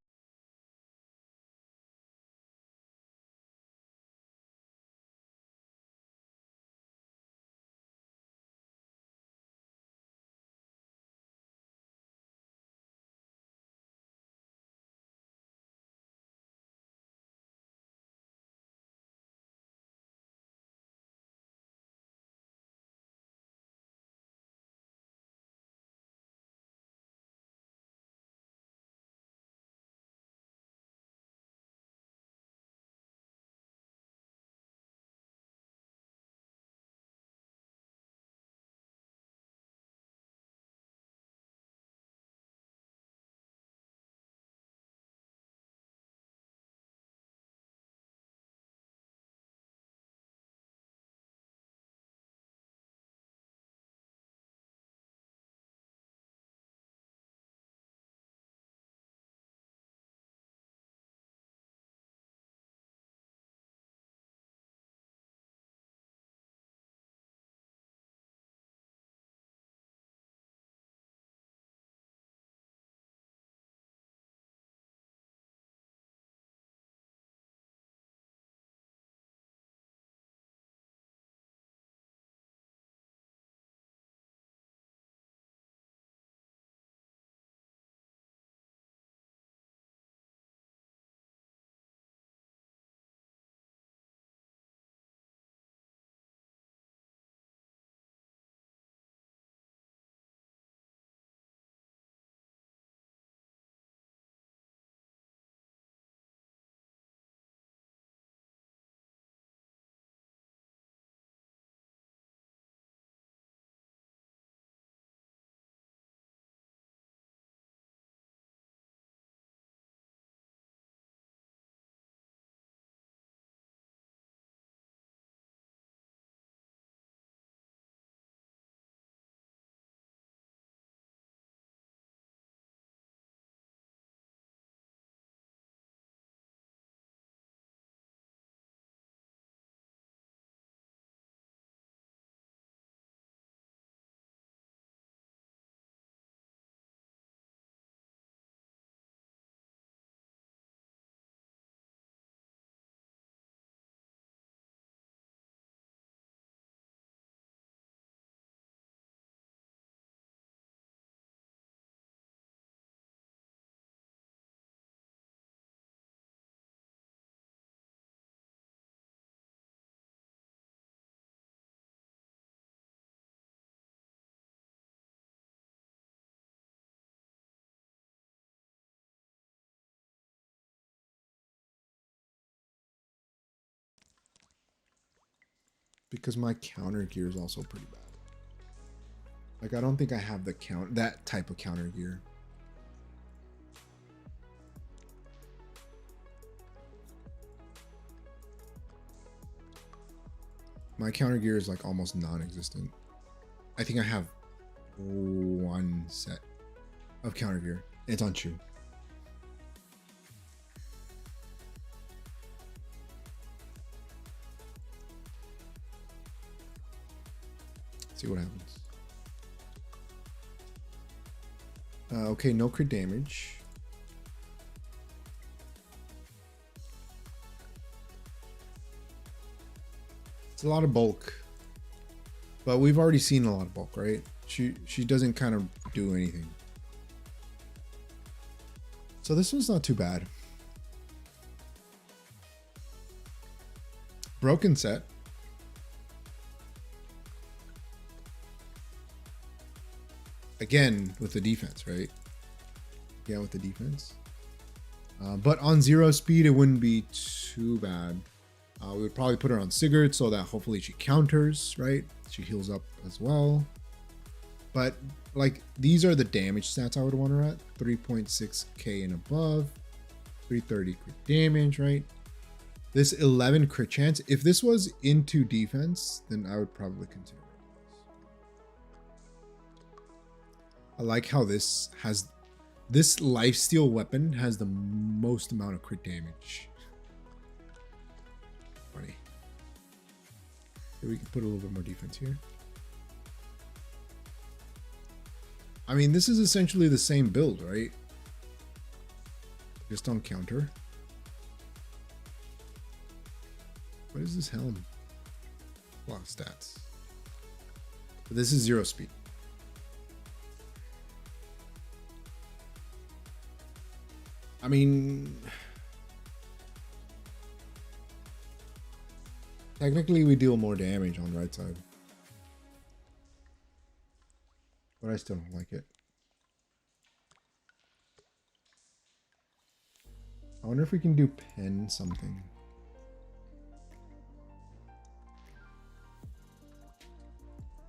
because my counter gear is also pretty bad. Like, I don't think I have that type of counter gear. My counter gear is like almost non-existent. I think I have one set of counter gear. It's on Chu. See what happens. Okay, no crit damage. It's a lot of bulk, but we've already seen a lot of bulk, right? She doesn't kind of do anything. So this one's not too bad. Broken set. Again with the defense, right? Yeah, with the defense. But on 0 speed, it wouldn't be too bad. We would probably put her on Sigurd so that hopefully she counters, right? She heals up as well. But like, these are the damage stats I would want her at. 3.6k and above. 330 crit damage, right? This 11 crit chance. If this was into defense, then I would probably consider it. I like how this lifesteal weapon has the most amount of crit damage. Funny. Maybe we can put a little bit more defense here. I mean, this is essentially the same build, right? Just on counter. What is this helm? A lot of stats. But this is 0 speed. I mean, technically we deal more damage on the right side, but I still don't like it. I wonder if we can do pen something.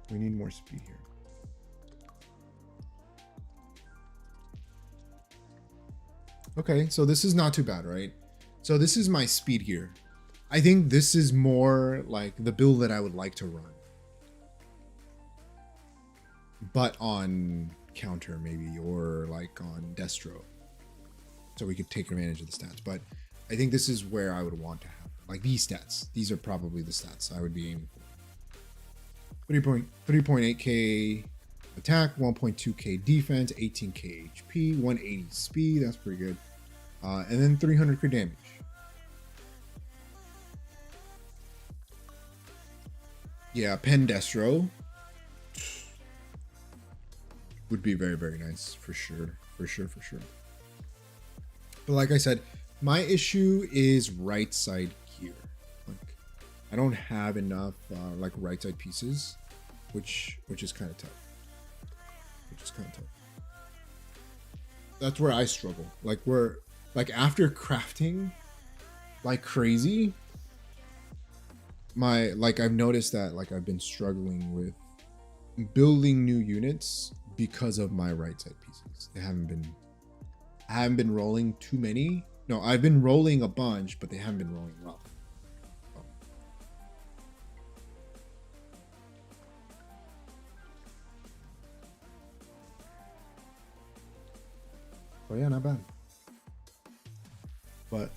We need more speed here. Okay, so this is not too bad, right? So this is my speed gear. I think this is more like the build that I would like to run. But on counter maybe, or like on Destro. So we could take advantage of the stats. But I think this is where I would want to have it. Like these stats. These are probably the stats I would be aiming for. 3.8k attack, 1.2k defense, 18k HP, 180 speed. That's pretty good. And then 300 crit damage. Yeah, Pen Destro would be very, very nice for sure. For sure. But like I said, my issue is right side gear. Like, I don't have enough like right side pieces, which is kind of tough. That's where I struggle. Like after crafting like crazy, I've noticed that like I've been struggling with building new units because of my right side pieces. I haven't been rolling too many. No, I've been rolling a bunch, but they haven't been rolling well. Oh yeah, not bad. But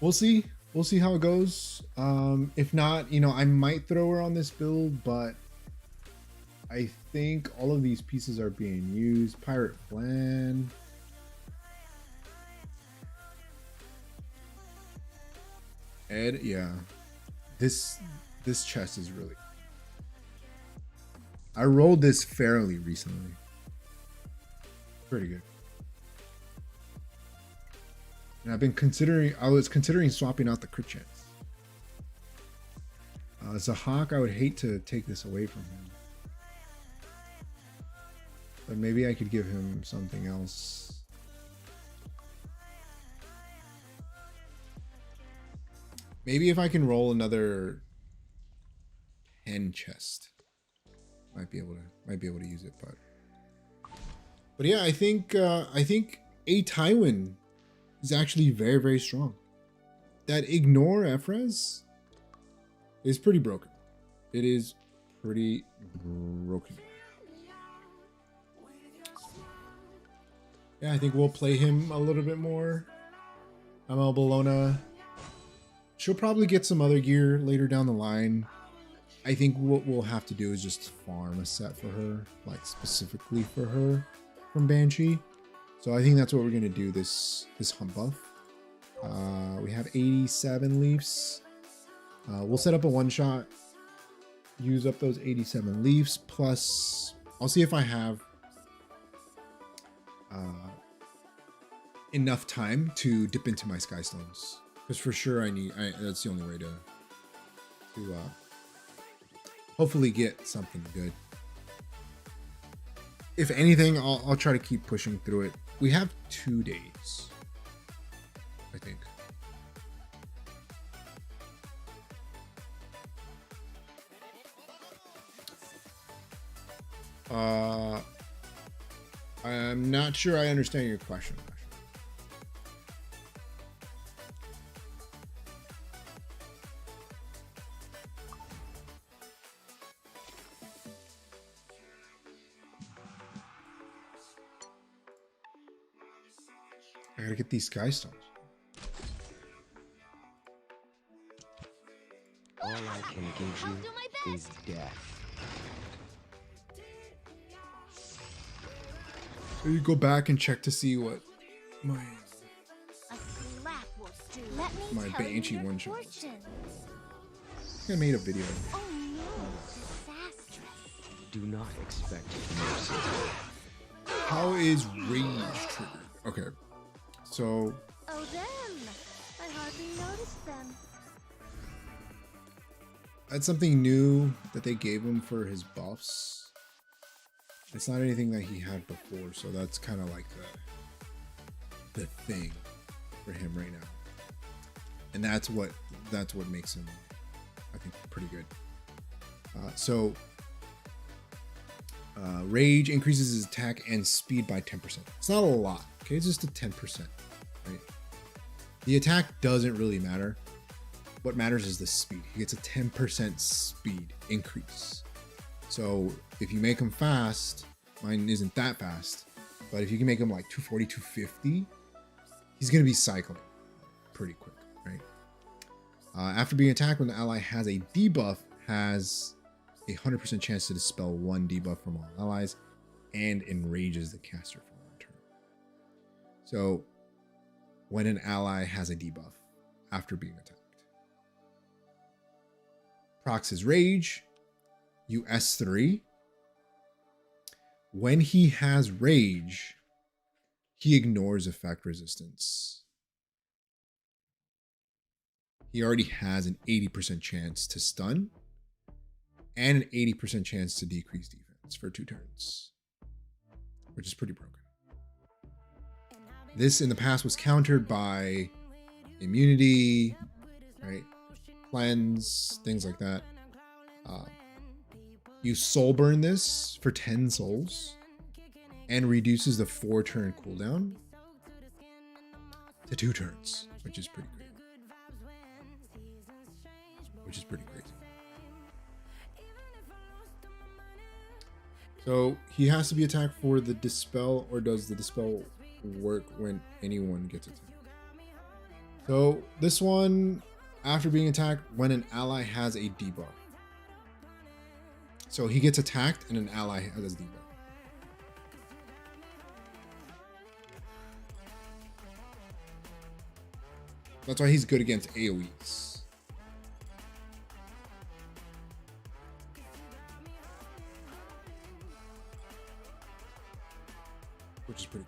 we'll see. We'll see how it goes. If not, I might throw her on this build, but I think all of these pieces are being used. Pirate Plan. Ed, yeah. This chest is really... I rolled this fairly recently. Pretty good. And I was considering swapping out the crit chance. As a Hawk, I would hate to take this away from him. But maybe I could give him something else. Maybe if I can roll another 10 chest. Might be able to use it, but yeah, I think a Tywin is actually very, very strong. That ignore Ephra's is pretty broken. It is pretty broken. Yeah, I think we'll play him a little bit more. ML Bellona. She'll probably get some other gear later down the line. I think what we'll have to do is just farm a set for her, like specifically for her from Banshee. So I think that's what we're gonna do this hump buff. We have 87 leaves. We'll set up a one shot, use up those 87 leaves, plus I'll see if I have enough time to dip into my sky stones, because for sure that's the only way to hopefully get something good. If anything, I'll try to keep pushing through it. We have 2 days, I think. I'm not sure I understand your question. I gotta get these sky stones. All I can give I'll you do my is death. You go back and check to see what my A slap will do. Let me My tell Banshee you your one-shot. fortune. I think I made a video. Oh no, disastrous. Do not expect mercy. How is rage triggered? Okay, so Oh them. I hardly noticed them. that's something new that they gave him for his buffs. It's not anything that he had before, so that's kind of like the thing for him right now, and that's what makes him, I think, pretty good. Rage increases his attack and speed by 10%. It's not a lot, okay? It's just a 10%, right? The attack doesn't really matter. What matters is the speed. He gets a 10% speed increase. So if you make him fast, mine isn't that fast, but if you can make him like 240, 250, he's going to be cycling pretty quick, right? After being attacked, when the ally has a debuff, has a 100% chance to dispel 1 debuff from all allies and enrages the caster for 1 turn. So when an ally has a debuff after being attacked, procs his rage, you S3. When he has rage, he ignores effect resistance. He already has an 80% chance to stun and an 80% chance to decrease defense for 2 turns, which is pretty broken. This in the past was countered by immunity, right? Cleanse, things like that. You soul burn this for 10 souls and reduces the 4 turn cooldown to 2 turns, which is pretty great. Crazy. So he has to be attacked for the dispel, or does the dispel work when anyone gets attacked? So this one, after being attacked, when an ally has a debuff. So he gets attacked and an ally has a debuff. That's why he's good against AoEs. Which is pretty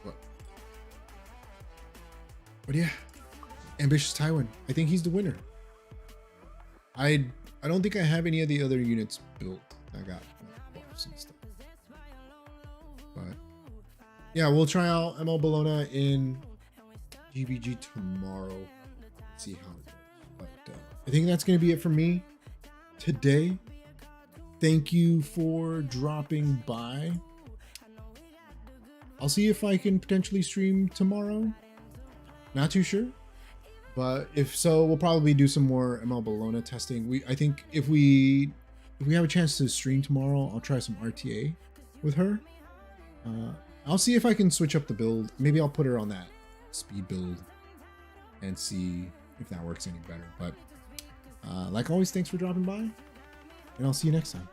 cool. But yeah, ambitious Tywin. I think he's the winner. I don't think I have any of the other units built. I got buffs and stuff. But yeah, we'll try out ML Bellona in GBG tomorrow. See how it goes. But I think that's going to be it for me today. Thank you for dropping by. I'll see if I can potentially stream tomorrow. Not too sure. But if so, we'll probably do some more ML Bellona testing. I think if we have a chance to stream tomorrow, I'll try some RTA with her. I'll see if I can switch up the build. Maybe I'll put her on that speed build and see if that works any better. But like always, thanks for dropping by, and I'll see you next time.